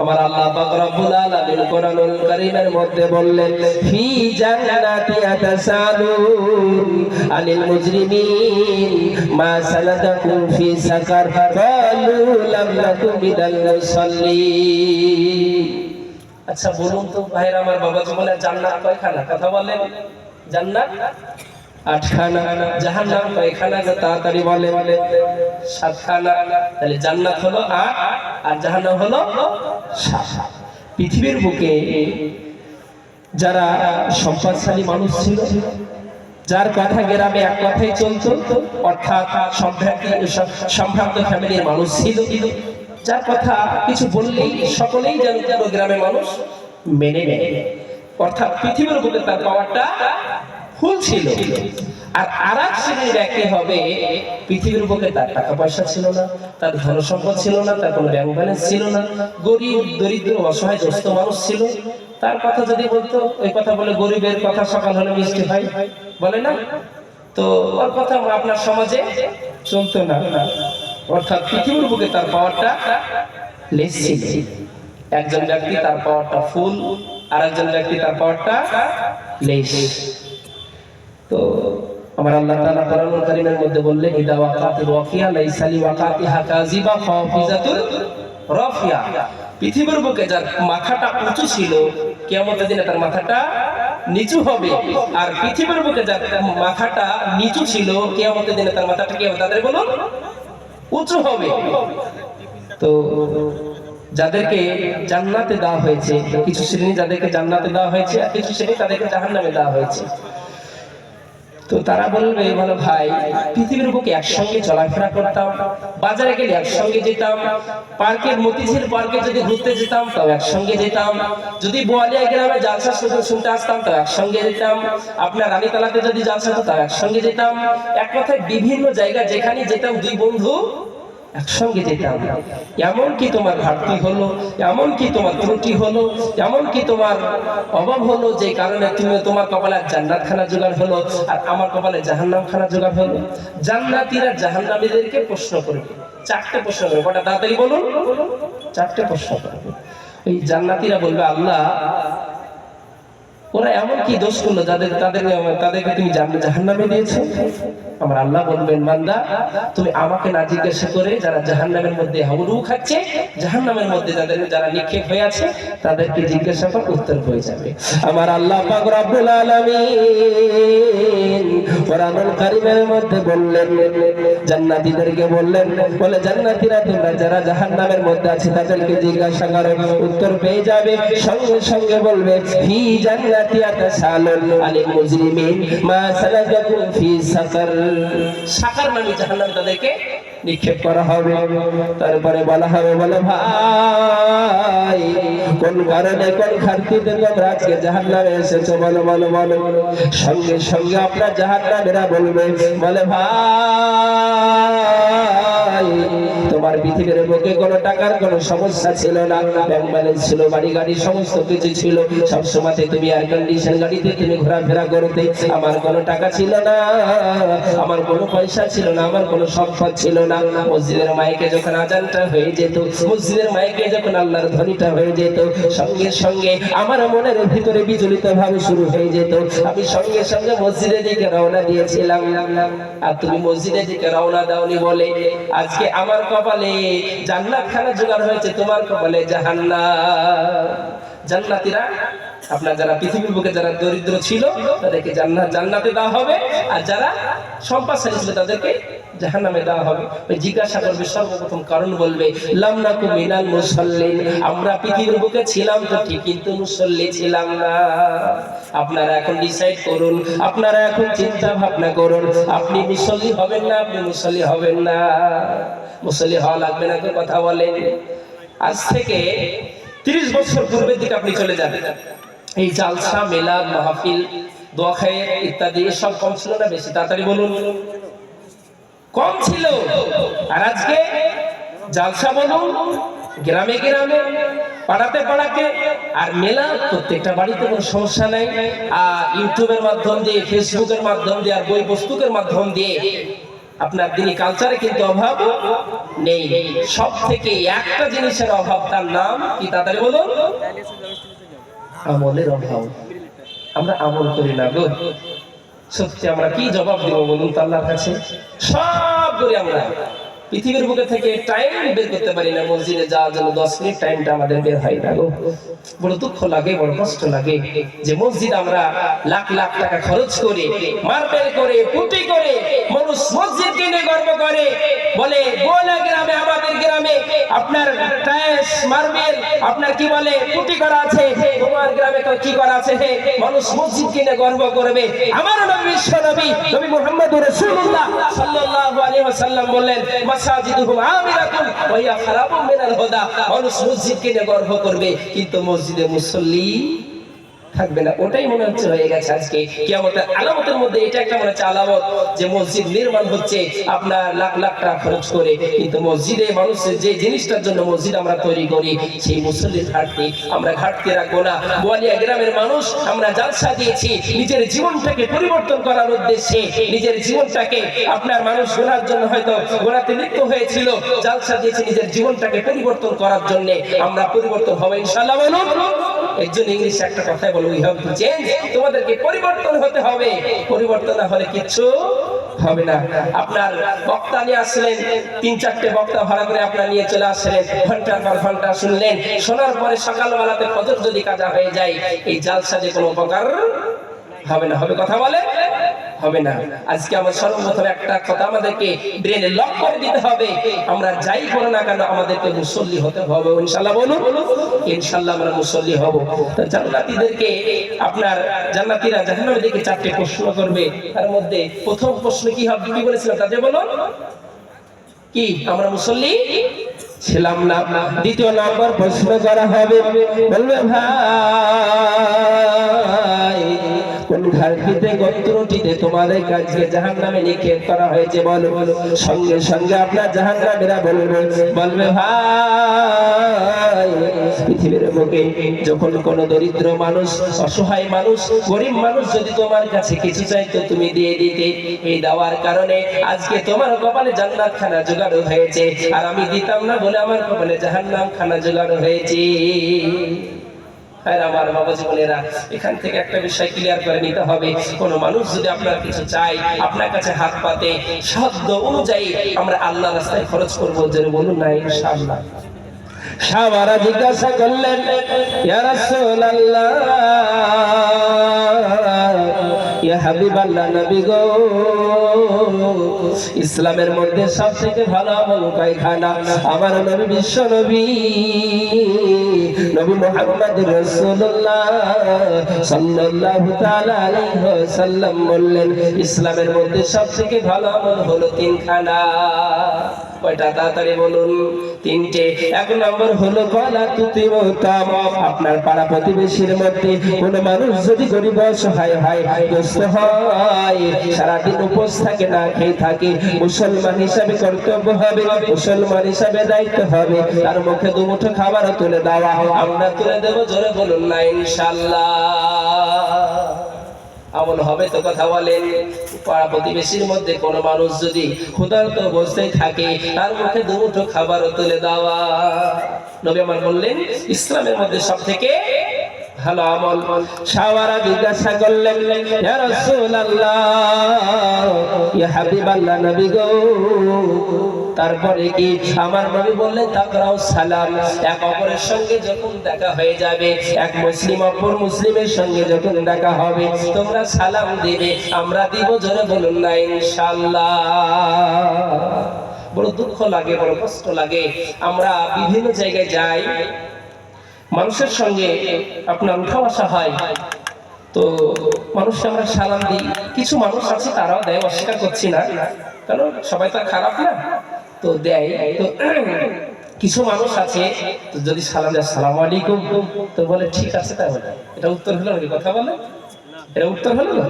আমার আল্লাহ পাক রব্বুল আলামিন কোরআনুল কারীমের মধ্যে বললেন, ফি জান্নাতি ইয়াতাসালুন আনিল মুজরিমিন মা সালাকাকুম ফি সাকার ক্বালু লাম নাকু মিনাল মুসাল্লিন। আচ্ছা বলুন তো ভাইরা আমার বাবা জীবনের জান্নাত কয়খানা? কথা বলেন। জান্নাত 8খানা, জাহান্নাম কয়খানা? তাড়াতাড়ি বলে। 7খানা। তাহলে জান্নাত হলো 8 আর জাহান্নাম হলো 7। পৃথিবীর বুকে যারা সম্পদশালী মানুষ ছিল, যার কথা গ্রামে এক কথাই চলতো, অর্থাৎ সম্ভ্রান্ত ফ্যামিলির মানুষ ছিল, যার কথা কিছু বললেই সকলেই যেন পুরো গ্রামের মানুষ মেনে নেয়, অর্থাৎ পৃথিবীর বুকে তার পাওয়ারটা ফুল ছিল। আর আরেক শ্রেণীর ব্যক্তি হবে, পৃথিবীর বুকে তার টাকা পয়সা ছিল না, তার ধন সম্পদ ছিল না, তার কোনো ব্যাংক ব্যালেন্স ছিল না, গরিব দরিদ্র অসহায় দুস্থ মানুষ ছিল। তার কথা যদি বলতো, ওই কথা বলে গরিবের কথা সকাল হলে মিষ্টি হয় বলে না, তো ওর কথা আপনার সমাজে চলতো না। অর্থাৎ পৃথিবীর বুকে তার পাওয়ারটা লেস ছিল। একজন ব্যক্তি তার পাওয়ারটা ফুল, আর একজন ব্যক্তি তার পাওয়ারটা লেস। তো আমার আল্লাহ তাআলা কোরআনুল কারীমের মধ্যে বললেন, ইদা ওয়াকাতিল ওয়াকিয়া লাইসা লিওয়াকাতিহা কাযিবা খাফিজাতুর রাফিয়া। পৃথিবীর বুকে যার মাথাটা উঁচু ছিল, কিয়ামতের দিনে তার মাথাটা নিচু হবে। আর পৃথিবীর বুকে যার মাথাটা নিচু ছিল, কিয়ামতের দিনে তার মাথাটা কি হবে? তাদের বলুন উঁচু হবে। তো যাদেরকে জান্নাতে দেওয়া হয়েছে, কিছু শ্রেণী যাদেরকে জান্নাতে দেওয়া হয়েছে, আর কিছু শ্রেণী তাদেরকে জাহান্নামে দেওয়া হয়েছে। তো তারা বলবে, বলো ভাই, পৃথিবীর বুকে একসঙ্গে চলাফেরা করতাম, বাজারে গেলে একসঙ্গে যেতাম, পার্কের মতিঝিল পার্কে যদি ঘুরতে যেতাম তাও একসঙ্গে যেতাম, যদি বোয়ালিয়া গ্রামে জালসা শুনতে আসতাম তাও একসঙ্গে যেতাম, আপনার রানীতলাতে যদি জালসা হতো তাও একসঙ্গে যেতাম। এক কথায় বিভিন্ন জায়গায় যেখানে যেতাম দুই বন্ধু একসঙ্গে যেতাম। এমন কি তোমার ঘাটতি হলো, এমন কি তোমার ত্রুটি হলো, এমন কি তোমার অভাব হলো, যে কারণে তোমার কপালে জান্নাত খানা জোগাড় হলো আর আমার কপালে জাহান্নাম খানা জোগাড় হলো? জান্নাতীরা জাহান্নামীদেরকে প্রশ্ন করবে, 4টে প্রশ্ন করবে। কটা? তাড়াতাড়ি বলুন। 4টে প্রশ্ন করবে। এই জান্নাতীরা বলবে, আল্লাহ, ওরা এমন কি দোষ করলো তাদেরকে তুমি জাহান্নামে দিয়েছো? আমার আল্লাহ বলবেন, বান্দা, তুমি আমাকে না জিজ্ঞাসা করে যারা জাহান্নামের মধ্যে হাবুডু খাচ্ছে, জাহান্নামের মধ্যে যারা নিক্ষেপ হয়ে আছে, তাদেরকে জিজ্ঞাসা কর, উত্তর হয়ে যাবে। আমার আল্লাহ পাক রব্বুল আলামিন কোরআনুল কারীমের মধ্যে বললেন, জান্নাতীদেরকে বললেন, বলে জান্নাতীরা তোমরা যারা জাহান্নামের মধ্যে আছে তাদেরকে জিজ্ঞাসা করো, উত্তর পেয়ে যাবে। সঙ্গে সঙ্গে বলবে, ফি জান্নাতি ইয়াতাসালুন আনিল মুজরিমিন মা সালাকাকুম ফি সাকার। সাকার মানে জাহান্নামে তাদেরকে নিক্ষেপ করা হবে। তারপরে বলা হবে, বলে ভাই, কোন কারণে কোন ঘাটতিতে তোমরা আজকে জাহান্নামে এসেছো? বলো বলো বলো। সঙ্গে সঙ্গে আপনার জাহান্নামীরা বলবে, বলে ভাই, তোমার পৃথিবীর বুকে কোনো টাকার কোনো সমস্যা ছিল না, ব্যাংক ব্যালেন্স ছিল, বাড়ি গাড়ি সমস্ত কিছু ছিল, সবসময় তুমি এয়ার কন্ডিশন গাড়িতে তুমি ঘোরাফেরা করতে। আমার কোনো টাকা ছিল না, আমার কোনো পয়সা ছিল না, আমার কোনো সম্পদ ছিল না। মসজিদের মাইকে যখন আজানটা হয়ে যেত, মসজিদের মাইকে যখন আল্লাহর ধ্বনিটা হয়ে যেত, সঙ্গে সঙ্গে আমার মনের ভিতরে বিচলিত ভাবে শুরু হয়ে যেত। আমি সঙ্গে সঙ্গে মসজিদের দিকে রওনা দিয়েছিলাম, আর তুমি মসজিদের দিকে রওনা দাওনি বলে আজকে আমার কপালে জান্নাত খানা জোগাড় হয়েছে, তোমার কপালে জাহান্নাম। জান্নাতীরা, আপনার যারা পৃথিবীর বুকে যারা দরিদ্র ছিল তাদেরকে জান্নাতে দেওয়া হবে, আর যারা সম্পদশালী ছিল তাদেরকে জাহান্নামে দেওয়া হবে। ওই জিজ্ঞাসা করবে, সর্বপ্রথম কারণ বলবে লাম নাকু মিনাল মুসাল্লিন, আমরা পৃথিবীর বুকে ছিলাম তো ঠিক, কিন্তু মুসল্লি ছিলাম না। আপনারা এখন ডিসাইড করুন, আপনারা এখন চিন্তা ভাবনা করুন, আপনি মুসল্লি হবেন না, আপনি মুসল্লি হবেন না। মুসল্লি হওয়া লাগবে না, কেউ কথা বলেন। আজ থেকে 30 বছর পূর্বের দিকে আপনি চলে যাবেন, এই জালসা, মিলাদ, মাহফিল, দোয়া খায়ের ইত্যাদি সব কম ছিল না বেশি? তাড়াতাড়ি বলুন। কম ছিল। আর আজকে জালসা বলুন, গ্রামে গ্রামে, পাড়াতে পাড়াতে, আর মেলা প্রত্যেকটা বাড়িতে, কোনো সমস্যা নাই। আর ইউটিউবের মাধ্যম দিয়ে, ফেসবুকের মাধ্যম দিয়ে, আর বই পুস্তকের মাধ্যম দিয়ে আপনার দিনী কালচারে কিন্তু অভাব নেই। সব থেকে একটা জিনিসের অভাব, তার নাম কি? তাড়াতাড়ি বলুন। আমলের অভাব। আমরা আমল করি না গো। সত্যি আমরা কি জবাব দেব বলুন তো আল্লাহর কাছে? সব করি আমরা, পৃথিবীর বুকে থেকে টাইম বের করতে পারি না মসজিদে যাওয়ার জন্য। 10 মিনিট টাইমটা আমাদের বের হয় না গো। বড় দুঃখ লাগে, বড় কষ্ট লাগে যে মসজিদ আমরা লাখ লাখ টাকা খরচ করে, মার্বেল করে, পুটি করে, মানুষ মসজিদ কিনে গর্ব করে, বলে গোলা গ্রামে, আমাদের গ্রামে আপনার টাইলস, মার্বেল, আপনার কি বলে পুটি করা আছে, তোমার গ্রামে তো কি করা আছে? মানুষ মসজিদ কিনে গর্ব করবে। আমার নবী, বিশ্ব নবী, নবী মুহাম্মদুর রাসূলুল্লাহ সাল্লাল্লাহু আলাইহি ওয়াসাল্লাম বললেন, মাসাজিদুহুম আমিরাতুন ওয়া হিয়া খারাবুম মিনাল হুদা। মানুষ মসজিদ কিনে গর্ব করবে, কিন্তু মসজিদে মুসল্লি থাকবে না। ওটাই মনে হচ্ছে হয়ে গেছে আজকে কিয়ামতের আলামতের মধ্যে। এটা একটা মনে হচ্ছে আলামত যে মসজিদ নির্মাণ হচ্ছে আপনার লাখ লাখ টাকা খরচ করে, কিন্তু মসজিদে মানুষের যে জিনিসটার জন্য মসজিদ আমরা তৈরি করি, সেই মুসল্লির ঘাটতি আমরা ঘাটতি রাখবো না। বোয়ালিয়া গ্রামের মানুষ আমরা জালসা দিয়েছি নিজের জীবনটাকে পরিবর্তন করার উদ্দেশ্যে, নিজের জীবনটাকে আপনার মানুষ গোনার জন্য হয়তো গোনাতে লিপ্ত হয়েছিল, জালসা দিয়েছি নিজের জীবনটাকে পরিবর্তন করার জন্য। আমরা পরিবর্তন হবে ইনশাআল্লাহ বলুন। একজন ইংলিশে একটা কথা বলে, উই হ্যাভ টু চেঞ্জ। তোমাদেরকে পরিবর্তন হতে হবে, পরিবর্তন না হলে কিচ্ছু হবে না। আপনার বক্তা নিয়ে আসলেন, 3-4টে বক্তা ভাড়া করে আপনার নিয়ে চলে আসলেন, ঘন্টার পর ঘন্টা শুনলেন, শোনার পরে সকালবেলাতে ফজর যদি কাজা হয়ে যায়, এই জালসা যে কোনো উপকার হবে না। হবে কথা বলে? হবে না। আজকে আমার সর্বপ্রথম একটা কথা আমাদেরকে ব্রেনে লক করে দিতে হবে, আমরা যাই করো না কেন আমাদেরকে মুসল্লি হতে হবে ইনশাআল্লাহ বলুন। ইনশাআল্লাহ আমরা মুসল্লি হব। তো জান্নাতীদেরকে, আপনার জান্নাতীরা জাহান্নামীদেরকে 4টে প্রশ্ন করবে। তার মধ্যে প্রথম প্রশ্ন কি হবে, কি বলেছিলাম তাদের বলুন? কি আমরা মুসল্লি ছিলাম না। দ্বিতীয় নাম্বার প্রশ্ন করা হবে, বলবে ভাই কোন ঘাটতিতে, কোন ত্রুটিতে তোমাদের কাছে জাহান্নামে নিক্ষেপ করা হয়েছে বলো। সঙ্গে সঙ্গে আপনার জাহান্নামীরা বলবে ভাই পৃথিবীর বুকে যখন কোন দরিদ্র মানুষ, অসহায় মানুষ, গরিব মানুষ যদি তোমার কাছে কিছু চাইতো তুমি দিয়ে দিতে, এই দেওয়ার কারণে আজকে তোমার কপালে জান্নাত খানা জোগাড় হয়েছে, আর আমি দিতাম না বলে আমার কপালে জাহান্নাম খানা জোগাড় হয়েছে। আমার বাবা জীবনেরা, এখান থেকে একটা বিষয় ক্লিয়ার করে নিতে হবে, কোন মানুষ যদি আপনার কিছু চাই, আপনার কাছে হাত পাতে, সাধ্য অনুযায়ী আমরা আল্লাহ রাস্তায় খরচ করবো। যে বলুন না ইনশাআল্লাহ। সাহাবারা জিজ্ঞাসা করলেন, ইয়া রাসূলুল্লাহ, ইয়া হাবিবাল্লাহ, নবী গো, ইসলামের মধ্যে সবথেকে ভালো আমল কয়খানা? আমার নবী, বিশ্ব নবী, নবী মুহাম্মদুর রাসূলুল্লাহ সাল্লাল্লাহু তাআলা আলাইহি ওয়াসাল্লাম বললেন, ইসলামের মধ্যে সবথেকে ভালো আমল হলো 3খানা। কয়টা? তাড়াতাড়ি বলুন। 3টে। 1 নম্বর হলো কলা তুতিমতাম। আপনার পাড়া প্রতিবেশীর মধ্যে কোন মানুষ যদি গরিব অসহায় হয়, দুস্থ হয়, সারাদিন উপোস থাকে, না খেয়ে থাকে, মুসলমান হিসাবে কর্তব্য হবে, মুসলমান হিসাবে দায়িত্ব হবে, তার মুখে 2 মুঠো খাবার তুলে দেওয়া। আমরা তুলে দেব, জোরে বলুন না ইনশাআল্লাহ। আমল হবে তো কথা বলেন। পাড়া প্রতিবেশীর মধ্যে কোন মানুষ যদি ক্ষুধার্ত অবস্থায় থাকে, তার মুখে 2 মুঠো খাবার তুলে দেওয়া। নবী আমার বললেন, ইসলামের মধ্যে সবথেকে ভালো আমল। সাহাবারা জিজ্ঞাসা করলেন, ইয়া রাসূলুল্লাহ, ইয়া হাবিবাল্লাহ, নবী গো, তারপরে কি? আমার নবী বললেন, তাকরাউ সালাম। এক অপরের সঙ্গে যখন দেখা হয়ে যাবে, এক মুসলিম অপর মুসলিমের সঙ্গে যখন দেখা হবে, তোমরা সালাম দিবে। আমরা দিব, জোরে বলুন না ইনশাআল্লাহ। বড় দুঃখ লাগে, বড় কষ্ট লাগে। আমরা বিভিন্ন জায়গায় যাই, মানুষের সঙ্গে আপনার উঠা বসা হয়, তো মানুষকে আমরা সালাম দিই। কিছু মানুষ আছে তারাও দেয়, অস্বীকার করছি না, কারণ সবাই তো খারাপ না, তো দেয়। তো কিছু মানুষ আছে, তো যদি সালাম দেয় আসসালামু আলাইকুম, তো বলে ঠিক আছে, তাই বলে। এটা উত্তর হলো নাকি? কথা বলে, এটা উত্তর হলো না?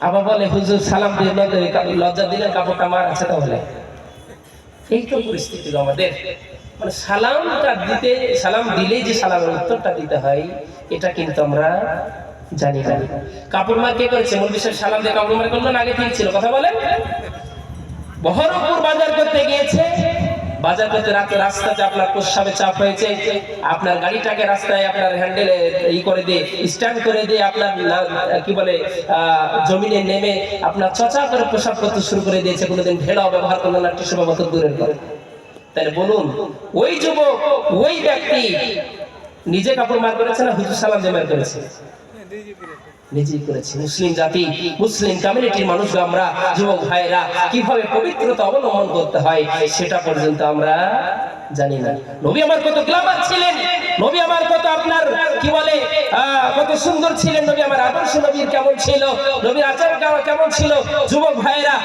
আবার বলে হুজুর সালাম দিয়ে লজ্জা দিলে কাপড়টা মার আছে, তাহলে এই তো পরিস্থিতি আমাদের। মানে সালামটা দিতে, সালাম দিলেই যে সালামের উত্তরটা দিতে হয়, এটা কিন্তু আমরা জানি না। কাপড় মার কে করেছে? মৌলভী সাহেব সালাম দিয়ে কাপড় মার করলো না, আগে ঠিক ছিল? কথা বলেন। বহরমপুর বাজার করতে গিয়েছে, বাজার করতে রাতে রাস্তাতে আপনার প্রস্রাবে চাপ হয়েছে, আপনার গাড়িটাকে রাস্তায় আপনার হ্যান্ডেলে ই করে দিয়ে, স্ট্যান্ড করে দিয়ে, আপনার কি বলে জমিনে নেমে আপনার চচা করে প্রসাব করতে শুরু করে দিয়েছে। কোনোদিন ঢেলাও ব্যবহার করলো না, টিস্যু ব্যবহার দূরের করে। তাহলে বলুন, ওই যুবক, ওই ব্যক্তি নিজে কাপড় মার করেছে না হুজুর সালাম দিয়ে মার করেছে? নিজেই করেছে। মুসলিম জাতি, মুসলিম কমিউনিটির মানুষ আমরা, যুবক ভাইরা, কিভাবে পবিত্রতা অবলম্বন করতে হয় সেটা পর্যন্ত আমরা জানি না। নবী আমার কত গ্ল্যামার ছিলেন, নবী আমার কত আপনার কি বলে কত সুন্দর ছিলেন, নবী আমার আদর্শ নবীর কেমন ছিল, নবীর আচার কেমন ছিল। যুবক ভাইরা,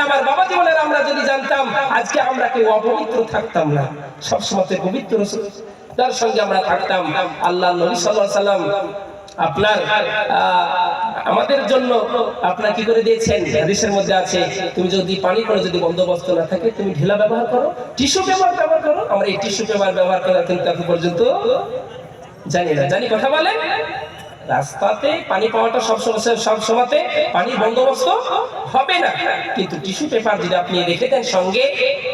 আমার বাবা জীবনের আমরা যদি জানতাম, আজকে আমরা কেউ অপবিত্র থাকতাম না, সবসময় পবিত্র তার সঙ্গে আমরা থাকতাম। আল্লাহ নবী সাল্লাল্লাহু আলাইহি ওয়াসাল্লাম আপনার আমাদের জন্য আপনার কি করে দিয়েছেন? হাদিসের মধ্যে আছে, তুমি যদি পানি করে যদি বন্দোবস্ত না থাকে, তুমি ঢেলা ব্যবহার করো, টিস্যু পেপার ব্যবহার করো। আমরা এই টিস্যু পেপার ব্যবহার করা কিন্তু এখন পর্যন্ত জানি না। জানি কথা বলে, রাস্তাতে পানি পাওয়াটা সব সময়তে পানির বন্দোবস্ত হবে না, কিন্তু টিস্যু পেপার যদি আপনি রেখে দেন সঙ্গে,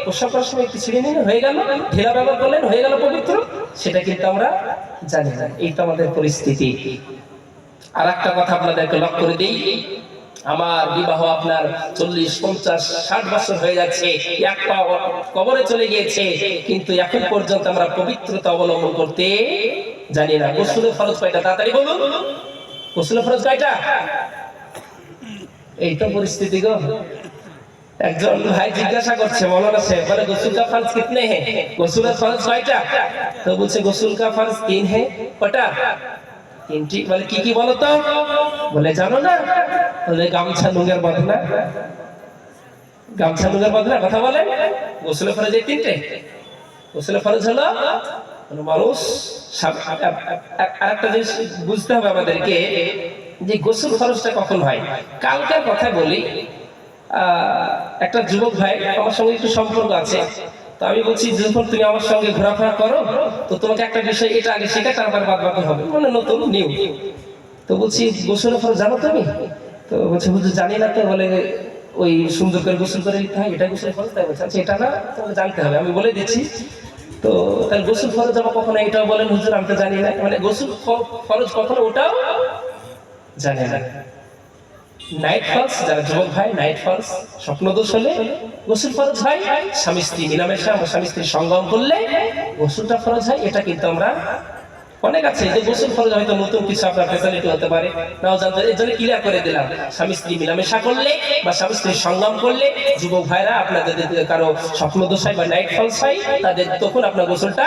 প্রসাব করার সময় একটু ছিঁড়ে নিলেন, হয়ে গেল, ঢেলা ব্যবহার করলেন, হয়ে গেল পবিত্র। সেটা কিন্তু আমরা জানি না। এই তো আমাদের পরিস্থিতি। আর একটা কথা আপনাদেরকে লক্ষ্য করে দিই, আমার বিবাহ আপনার 40, 50, 60 বছর হয়ে যাচ্ছে, এক পা কবরে চলে গিয়েছে, কিন্তু এখন পর্যন্ত আমরা পবিত্রতা অবলম্বন করতে জানি না। গোসলের ফরজ কয়টা? তাড়াতাড়ি বলুন, গোসলের ফরজ কয়টা? এই তো পরিস্থিতি গো। একজন ভাই জিজ্ঞাসা করছে, মৌলানা সাহেব, বলে গোসল কা ফরজ কিতনে हैं? গোসলের ফরজ কয়টা? তো বলছে গোসল কা ফরজ 3 है। কয়টা? 3টি। বলে কি কি বলো তো? বলে জানো না? বলে গামছা লুঙ্গের বদলা, গামছা লুঙ্গের বদলা। কথা বলে, গোসলের ফরজ এই 3টে। গোসলের ফরজ হলো মানুষ। আরেকটা জিনিস বুঝতে হবে আমাদেরকে, যে গোসল ফরজটা কখন হয়। কালকের কথা বলি, একটা যুবক ভাই আমার সঙ্গে একটু সম্পর্ক আছে, তো আমি বলছি যখন তুমি আমার সঙ্গে ঘোরাফেরা করো, তো তোমাকে একটা বিষয় এটা আগে শেখা, তারপর বাদ বাকি হবে, মানে নতুন নিউ। তো বলছি গোসলের ফরজ জানো তুমি? তো বলছে হুজুর জানি না। তো বলে ওই সুন্দর করে গোসল করে দিতে হয়, এটা গোসলের ফরজ। তাই বলছে আচ্ছা এটা না, তোমাকে জানতে হবে, আমি বলে দিচ্ছি। তো তাহলে গোসল ফরজ আমার কখনো এটাও বলেন হুজুর আমি তো জানি না, মানে গোসল ফরজ কখনো ওটাও জানে না। নাইট ফলস, যারা যুবক ভাই, নাইট ফলস, স্বপ্নদোষ হলে গোসল ফরজ হয়। স্বামী স্ত্রী মিলামেশা, স্বামী স্ত্রী সঙ্গম করলে গোসলটা ফরজ হয়। এটা কিন্তু আমরা অনেক আছে যে গোসল ফরজ হয়তো নতুন কিছু আপনার ফ্যাসিলিটি হতে পারে, নাও জানতে, এর জন্য ক্লিয়ার করে দিলাম। স্বামী স্ত্রী মিলামেশা করলে বা স্বামী স্ত্রী সঙ্গম করলে, যুবক ভাইরা আপনাদের যদি কারো স্বপ্নদোষ হয় বা নাইট ফলস হয়, তাদের তখন আপনার গোসলটা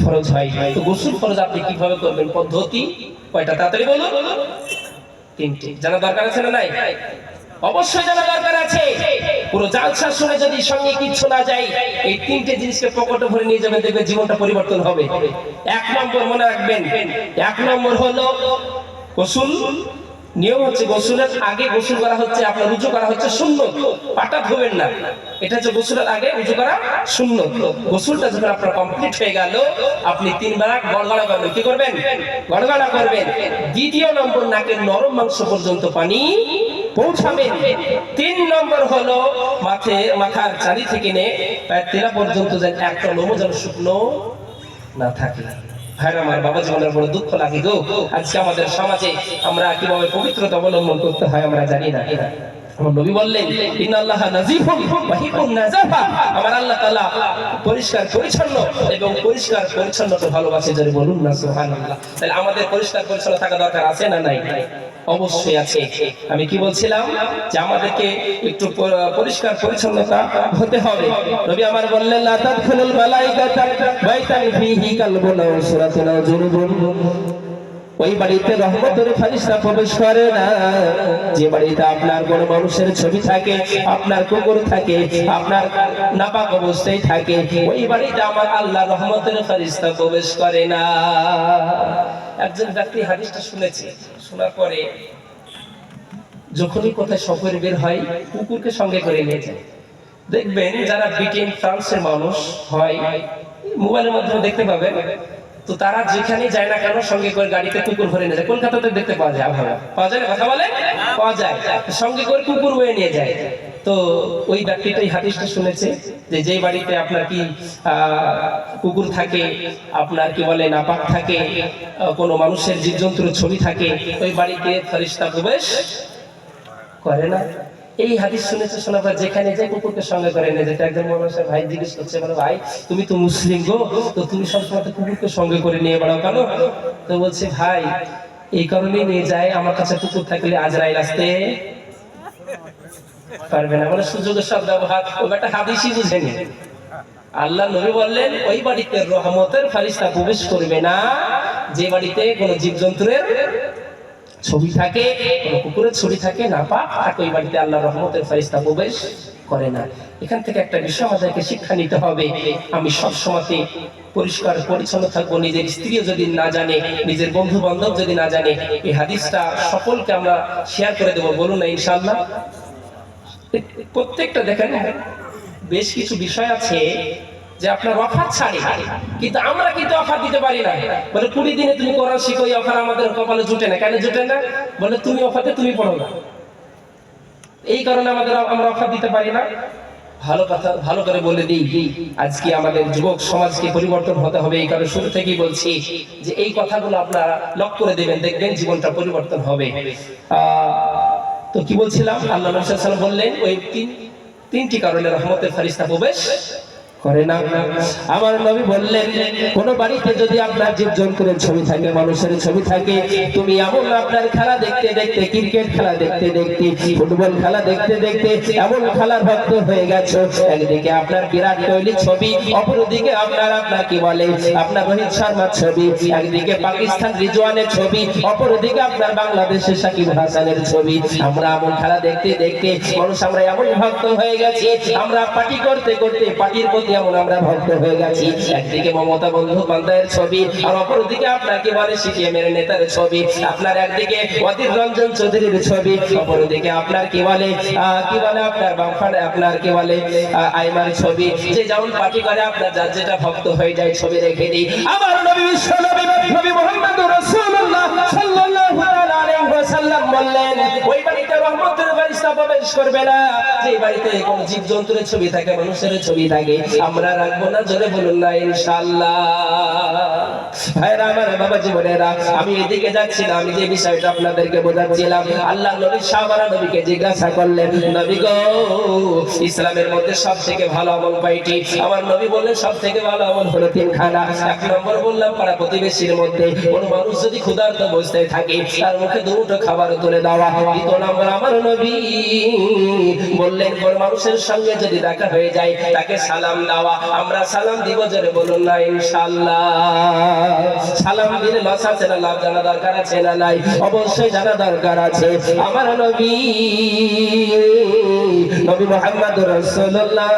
ফরজ হয়। তো গোসল ফরজ আপনি কিভাবে করবেন, পদ্ধতি কয়টা? তাড়াতাড়ি বলুন। 3টে। জানা দরকার আছে না নাই? অবশ্যই জানা দরকার আছে। পুরো জালসা শুনে যদি সঙ্গে কিচ্ছু না যায়, এই 3টে জিনিসকে পকেটে ভরে নিয়ে যাবেন, দেখবেন জীবনটা পরিবর্তন হবে। 1 নম্বর মনে রাখবেন, 1 নম্বর হলো গোসল। নিয়ম হচ্ছে গোসলের আগে গোসল করা হচ্ছে আপনার উজু করা হচ্ছে সুন্নত, পাটা ধোবেন না, এটা হচ্ছে গোসলের আগে উজু করা সুন্নত। গোসলটা যখন আপনার কমপ্লিট হয়ে গেল, আপনি 3 বার গড়গড়া করবেন। কি করবেন? গড়গড়া করবেন। 2 নম্বর, নাকের নরম মাংস পর্যন্ত পানি পৌঁছাবেন। 3 নম্বর হলো মাথার চারি থেকে নে পায়ের তেলা পর্যন্ত যেন একটা লোমও যেন শুকনো না থাকে। ভাইরা আমার, বাবা জীবনের বড় দুঃখ লাগে গো। আজকে আমাদের সমাজে আমরা কিভাবে পবিত্রতা অবলম্বন করতে হয় আমরা জানি না। আমার নবী বললেন, ইন্নাল্লাহা নাযীফুন ওয়া হিব্বুন নাযাফা, আমার আল্লাহ তাআলা পরিষ্কার পরিচ্ছন্ন এবং পরিষ্কার পরিচ্ছন্নতা ভালোবাসে। যারা বলুন না সুবহানাল্লাহ। তাহলে আমাদের পরিষ্কার পরিচ্ছন্ন থাকা দরকার আছে না নাই? অবশ্যই আছে। আমি কি বলছিলাম যে আমাদেরকে একটু পরিষ্কার পরিচ্ছন্নতা হতে হবে। নবী আমার বললেন, লা তাদখুলুল মালাইকাতা বাইতান ফীহি কালবুন ওয়া সূরাতুন ওয়া জুনুবুন, ওই বাড়িতে রহমতের ফেরেশতা প্রবেশ করে না যে বাড়িতে আপনার কোন মানুষের ছবি থাকে, আপনার কুকুর থাকে, আপনার নাপাক অবস্থায় থাকে, ওই বাড়িতে আমার আল্লাহ রহমতের ফেরেশতা প্রবেশ করে না। একজন ব্যক্তি হাদিসটা শুনেছে, শোনার পরে যখনই কোথায় সফরে বের হয় কুকুরকে সঙ্গে করে নিয়ে যায়। দেখবেন যারা ব্রিটেন ফ্রান্সের মানুষ হয়, মোবাইলের মাধ্যমে দেখতে পাবেন, তো তারা যেখানে যায় না কেন সঙ্গে করে গাড়িতে কুকুর ভরে নিয়ে যায়। কলকাতাতে দেখতে পাওয়া যায়, পাওয়া যায় না, কথা বলে পাওয়া যায়, সঙ্গে করে কুকুর বয়ে নিয়ে যায়। তো ওই ব্যক্তিটা এই হাদিসটা শুনেছে যে যেই বাড়িতে আপনার কি কুকুর থাকে, আপনার কি বলে নাপাক থাকে, কোনো মানুষের জীবজন্তুর ছবি থাকে, ওই বাড়িতে ফেরেশতা প্রবেশ করে না। এই হাদিস শুনেছে, শোনার পর যেখানে যায় কুকুরকে সঙ্গে করে নিয়ে যেতে। একজন মানুষের ভাই জিজ্ঞেস করছে, বলে ভাই তুমি তো মুসলিম গো, তো তুমি সবসময় কুকুরকে সঙ্গে করে নিয়ে বেড়াও কেন? তো বলছে, ভাই এই কারণেই নিয়ে যায়, আমার কাছে কুকুর থাকলে আজরাইল আসতে পারবে না। মানে সুযোগের সব ব্যবহার, ও একটা হাদিসই বুঝেনি। আল্লাহ নবী বললেন, ওই বাড়িতে রহমতের ফেরেশতা প্রবেশ করবে না যে বাড়িতে কোনো জীবজন্তুর ছবি থাকে, কোনো কুকুরের ছবি থাকে, নাপাক থাকে, ওই বাড়িতে আল্লাহ রহমতের ফেরেশতা প্রবেশ করে না। এখান থেকে একটা বিষয় আমাদেরকে শিক্ষা নিতে হবে, আমি সব সময়তে পরিষ্কার পরিচ্ছন্ন থাকবো। নিজের স্ত্রীও যদি না জানে, নিজের বন্ধু বান্ধব যদি না জানে, এই হাদিসটা সকলকে আমরা শেয়ার করে দেবো, বলুন না ইনশাআল্লাহ। প্রত্যেকটা দেখেন, বেশ কিছু বিষয় আছে যে আপনার অফার ছাড়ে, কিন্তু আমরা কিন্তু অফার দিতে পারি না। বলে 20 দিনে তুমি কোরআন শিখো, এই অফার আমাদের কপালে জুটে না। কেন জুটে না? বলে তুমি অফারে তুমি পড়ো না, এই কারণে আমরা অফার দিতে পারি না। ভালো কথা ভালো করে বলে দিই, আজকে আমাদের যুবক সমাজকে পরিবর্তন হতে হবে। এই কারণে শুরু থেকেই বলছি যে এই কথাগুলো আপনারা লক্ষ্য করে দেবেন, দেখবেন জীবনটা পরিবর্তন হবে। তো কি বলছিলাম, আল্লাহ নবী সাল্লাল্লাহু আলাইহি ওয়াসাল্লাম বললেন, ওই তিনটি কারণে রহমতের ফেরেশতা প্রবেশ করে না। আমার নবী বললেন, কোন বাড়িতে যদি আপনার জীবজন্তুর ছবি থাকে, মানুষের ছবি থাকে, তুমি এমন আপনার খেলা দেখতে দেখতে, ক্রিকেট খেলা দেখতে দেখতে, ফুটবল খেলা দেখতে দেখতে এমন খেলার ভক্ত হয়ে গেছো, একদিকে আপনার বিরাট কোহলির ছবি, অপরদিকে আপনার কি বলে আপনার রোহিত শর্মার ছবি, একদিকে পাকিস্তান রিজওয়ানের ছবি, অপরদিকে আপনার বাংলাদেশের সাকিব হাসানের ছবি। আমরা এমন খেলা দেখতে দেখতে মানুষ আমরা এমন ভক্ত হয়ে গেছি, আমরা পার্টি করতে করতে পার্টির প্রতি এমন আমরা ভক্ত হয়ে গেছি। একদিকে মমতা বন্দ্যোপাধ্যায়ের ছবি, আর অপরদিকে আপনার কি বলে সিপিএমের নেতার ছবি, আপনার একদিকে অধীর রঞ্জন চৌধুরীর ছবি, অপরদিকে আপনার কি বলে আপনার বামফার আপনার কি বলে আইমার ছবি। যে যেমন পার্টি করে আপনার যার যেটা ভক্ত হয়ে যায় ছবি রেখে দিই। আমার নবী বিশ্ব নবী মুহাম্মদুর রাসূলুল্লাহ সাল্লাল্লাহু আলাইহি ওয়াসাল্লাম বললেন, ওই বাড়িতে রহমতের ফেরেশতা প্রবেশ করবে না যে বাড়িতে কোনো জীবজন্তুর ছবি থাকে, মানুষের ছবি থাকে। আমরা রাখবো না, জোরে বলুন না ইনশাআল্লাহ। ভাইরা আমার, বাবা জীবনেরা, আমি এদিকে যাচ্ছি না, আমি যে বিষয়টা আপনাদেরকে বোঝাচ্ছিলাম। আল্লাহ নবী সাহাবারা নবীকে জিজ্ঞাসা করলেন, নবী গো, ইসলামের মধ্যে সবথেকে ভালো আমল কয়টি? আমার নবী বললেন, সবথেকে ভালো আমল হলো 3 খানা। 1 নম্বর বললাম, পাড়া প্রতিবেশীর মধ্যে কোনো মানুষ যদি ক্ষুধার্ত অবস্থায় থাকে, তার মুখে 2 মুঠো খাবার তুলে দেওয়া। 2 নম্বর আমার নবী বললেন, কোন মানুষের সঙ্গে যদি দেখা হয়ে যায়, তাকে সালাম দেওয়া। আমরা সালাম দিব, জোরে বলুন না ইনশাআল্লাহ। সালাম দিলে লস আছে না লাভ জানা দরকার আছে না নাই? অবশ্যই জানা দরকার আছে। আমার নবী মুহাম্মদুর রাসূলুল্লাহ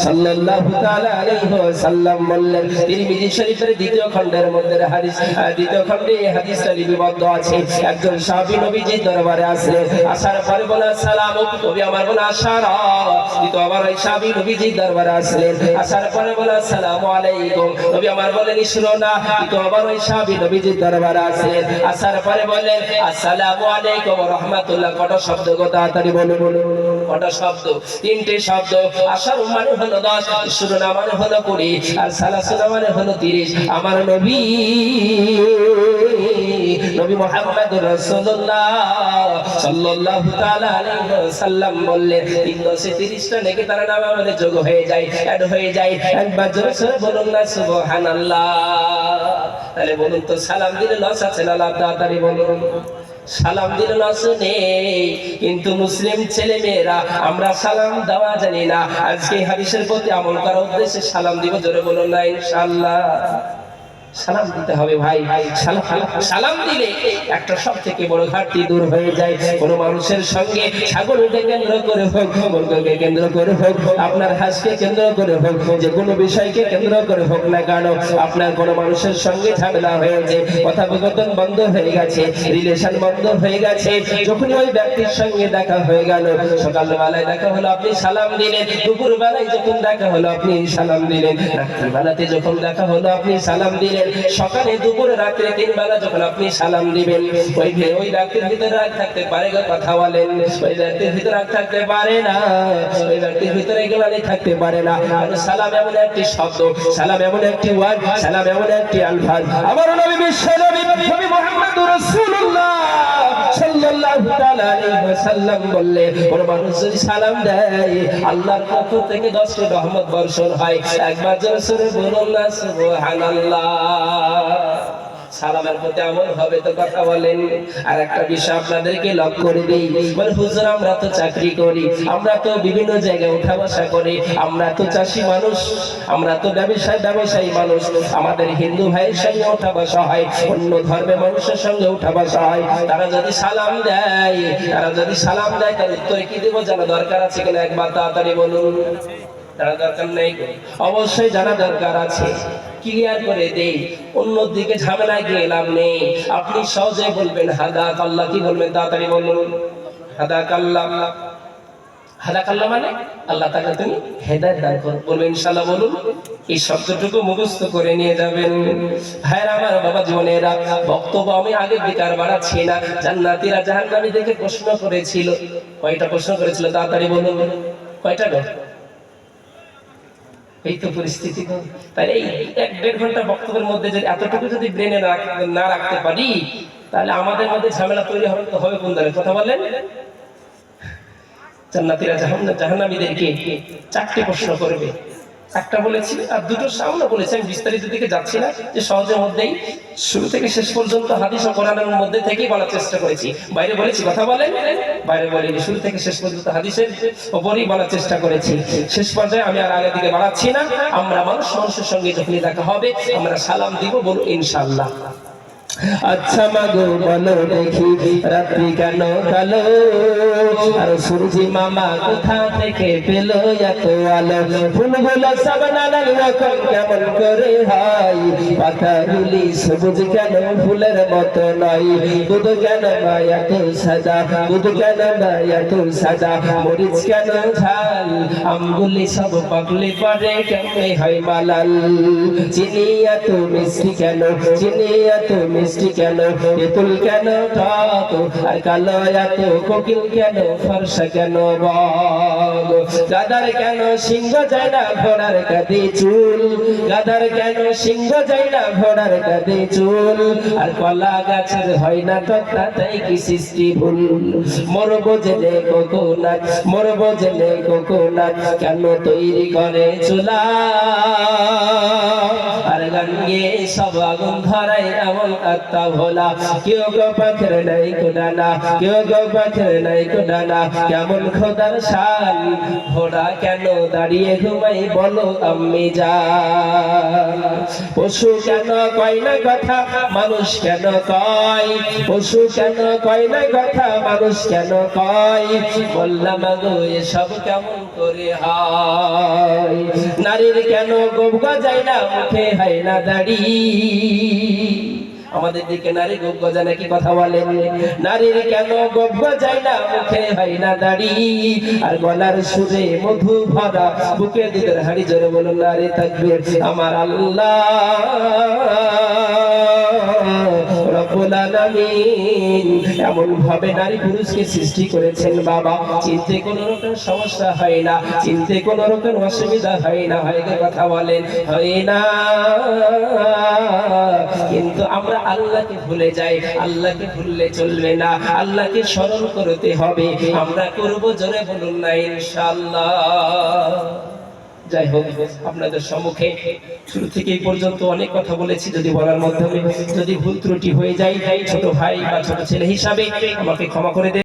সাল্লাল্লাহু তাআলা আলাইহি ওয়াসাল্লাম বললেন, তিরমিজি শরীফের 2য় খণ্ডের মধ্যে হাদিস, 2য় খণ্ডে এই হাদিসটা লিপিবদ্ধ আছে। একজন সাহাবী নবীজির দরবারে আসলেন, আসার পরে বলে আসসালামু, নবী আমার বলে আশারা। দ্বিতীয় আবার ওই সাহাবী নবীজির দরবারে আসলেন, আসার পরে বলে আসসালামু আলাইকুম, নবী আমার বলেন ইসরো না। দ্বিতীয় আবার ওই সাহাবী নবীজির দরবারে আসলেন, আসার পরে বলেন আসসালামু আলাইকুম ওয়া রাহমাতুল্লাহ। কত শব্দ গো, তাড়াতাড়ি বলুন। কটা শব্দ? তিনটে শব্দ। আশার মানে হলো 10, ইসরুনা মানে হলো 20, আর সালাসুনা মানে হলো 30। আমার নবী মুহাম্মদুর রাসূলুল্লাহ সাল্লাল্লাহু তাআলা আলাইহি ওয়াসাল্লাম বললেন 330টা নেকি তার নামে আমাদের যোগ হয়ে যায়, অ্যাড হয়ে যায়। একবার জোরে জোরে বলুন না সুবহানাল্লাহ। তাহলে বলুন তো সালাম দিলে লস আছে না লাভ? তাড়াতাড়ি বলুন। সালাম দিলে লস নেই, কিন্তু মুসলিম ছেলে মেয়েরা আমরা সালাম দেওয়া জানি না। আজকে হাদিসের প্রতি আমল করার উদ্দেশ্যে সালাম দিব। জোরে বলুন না ইনশাআল্লাহ। সালাম দিতে হবে ভাই। সালাম দিলে একটা সব থেকে বড় ঘাটতি দূর হয়ে যায়। কোন মানুষের সঙ্গে ছাগলকে কেন্দ্র করে হোক, মুরগিকে কেন্দ্র করে হোক, আপনার হাঁসকে কেন্দ্র করে হোক, যে কোনো বিষয়কে কেন্দ্র করে হোক না কেন, আপনার কোন মানুষের সঙ্গে ঝামেলা হয়েছে, কথোপকথন বন্ধ হয়ে গেছে, রিলেশন বন্ধ হয়ে গেছে, যখন ওই ব্যক্তির সঙ্গে দেখা হয়ে গেল, সকালবেলায় দেখা হলো আপনি সালাম দিলেন, দুপুর বেলায় যখন দেখা হলো আপনি সালাম দিলেন, রাত্রিবেলাতে যখন দেখা হলো আপনি সালাম দিলেন, সকালে দুপুরে রাত্রে 3 বেলা যখন আপনি সালাম দিবেন, ওই ব্যক্তির ভিতরে রাগ থাকতে পারে? কথা বলেন। ওই ব্যক্তির ভিতরে রাগ থাকতে পারে না, ওই ব্যক্তির ভিতরে গ্লানি থাকতে পারে না। আর সালাম এমন একটি শব্দ, সালাম এমন একটি ওয়ার্ড, সালাম এমন একটি আলফাজ। আমার নবী বিশ্ব নবী মুহাম্মদুর রাসূলুল্লাহ সাল্লাল্লাহু তাআলা আলাইহি ওয়াসাল্লাম বললেন, কোন মানুষ যদি সালাম দেয় আল্লাহর পক্ষ থেকে 10টি রহমত বর্ষণ হয়। একবার জোরে জোরে বলুন না সুবহানাল্লাহ। সালামের প্রতি আমল হবে তো? কথা বলেন। আর একটা বিষয় আপনাদেরকে লক্ষ্য করে দেই, বলে হুজুর আমরা তো চাকরি করি, আমরা তো বিভিন্ন জায়গায় উঠা বসা করি, আমরা তো চাষী মানুষ, আমরা তো ব্যবসায়ী মানুষ, আমাদের হিন্দু ভাইয়ের সঙ্গে উঠা বসা হয়, অন্য ধর্মের মানুষের সঙ্গে উঠা বসা হয়। তারা যদি সালাম দেয় তার উত্তরে কি দেবো জানা দরকার আছে কিনা? একবার তাড়াতাড়ি বলুন। জানা দরকার নেই? অবশ্যই জানা দরকার আছে। ক্লিয়ার করে দেই, অন্যদিকে ঝামেলায় গিয়ে লাভ নেই। আপনি সহজে বলবেন হাদাক আল্লাহ। কি বলবেন? তাড়াতাড়ি বলুন। হাদাক আল্লাহ। হাদাক আল্লাহ মানে আল্লাহ তাআলা তুমি হেদায়েত দান করুন। বলবেন ইনশাআল্লাহ। বলুন। এই শব্দটুকু মুখস্থ করে নিয়ে যাবেন। ভাইরা আমার, বাবা জীবনেরা, বক্তব্য আমি আগে বেকার বাড়াচ্ছি না। জান্নাতীরা জাহান্নামীদেরকে প্রশ্ন করেছিল। কয়টা প্রশ্ন করেছিল? তাড়াতাড়ি বলুন। কয়টা গো? এই তো পরিস্থিতি। তাই এই 1-1.5 ঘন্টা বক্তব্যের মধ্যে যদি এতটুকু যদি ব্রেনে না রাখতে পারি, তাহলে আমাদের মধ্যে ঝামেলা তৈরি হবে কোন দলে? কথা বলেন। জান্নাতীরা জাহান্নামীদেরকে 4টি প্রশ্ন করবে। একটা বলেছি আর দুটো সামনে বলেছি, আমি বিস্তারিত দিকে যাচ্ছি না, যে সহজের মধ্যেই শুরু থেকে শেষ পর্যন্ত হাদিস ও কোরআনের মধ্যে থেকেই বলার চেষ্টা করেছি। বাইরে বলেছি? কথা বলেন। বাইরে বলিনি, শুরু থেকে শেষ পর্যন্ত হাদিসের উপরই বলার চেষ্টা করেছি। শেষ পর্যায়ে আমি আর আগের দিকে বাড়াচ্ছি না। আমরা মানুষের সঙ্গে যখনই দেখা হবে আমরা সালাম দিব। বলুন ইনশাআল্লাহ। আচ্ছা মাগো বলো দেখি রাত্রি কেন কালো, আর সূর্য মামা কোথা থেকে পেল এত আলো, ফুলগুলো সব নানান রকম কেমন করে হয়, পাতাগুলি সবুজ কেন ফুলের মতো নয়, দুধ কেন বা এত সাদা, দুধ কেন বা এত সাদা, মরিচ কেন ঝাল, আমগুলি সব পাকলে পরে কেমনে হয় মালাল, চিনি এত মিষ্টি কেন, চিনি এত মিষ্টি কেন, তেঁতুল কেন টক, আর কালো এত কোকিল কেন, ফর্সা কেন বল, গাদার কেন সিংহ যায় না ঘোড়ার কাঁধে চুল, গাদার কেন সিংহ যায় না ঘোড়ার কাঁধে চুল, আর কলা গাছের হয় না টকরা তাই কি সৃষ্টি ভুল, মোর বোঝলে কোকোনাট, মোর বোঝলে কোকোনাট, কেন তৈরি করে চুলা, আর গান গিয়ে সব আগুন ধরাই এমন আত্মা ভোলা, কেউ গো পাখের নাই কোডানা, কেউ গো পাখের নাই কোডানা, কেমন খোদার শান, ঘোড়া কেন দাঁড়িয়ে ঘুমাই বলো আম্মি জান, পশু কেন কয় না কথা মানুষ কেন কয়, পশু কেন কয় না কথা মানুষ কেন কয়, বললাম গো এসব কেমন করে হয়, নারীর কেন গোপ গজায় না মুখে হয় না দাড়ি, আমাদের দিকে নারী গোপ গজায় নাকি? কথা বলেন। নারীর কেন গোপ গজায় না মুখে হয় না দাড়ি, আর গলার সুরে মধু ভরা বুকে দুধের হাড়ি, জোরে বলুন নারী তাকবীর। আমার আল্লাহ রব্বুল রব্বুল আলামিন এমন ভাবে নারী পুরুষকে সৃষ্টি করেছেন বাবা, চিনতে কোনো রকম সমস্যা হয় না, চিনতে কোনো রকম অসুবিধা হয় না। হয় কথা বলেন, হয় না? কিন্তু আমরা আল্লাহকে ভুলে যাই। আল্লাহকে ভুললে চলবে না, আল্লাহকে স্মরণ করতে হবে। আমরা করব, জোরে বলুন না ইনশাআল্লাহ। যাই হোক, আপনাদের সম্মুখে শুরু থেকে এই পর্যন্ত অনেক কথা বলেছি। যদি বলার মাধ্যমে যদি ভুল ত্রুটি হয়ে যায়, ছোট ভাই বা ছোট ছেলে হিসাবে আমাকে ক্ষমা করে দেন।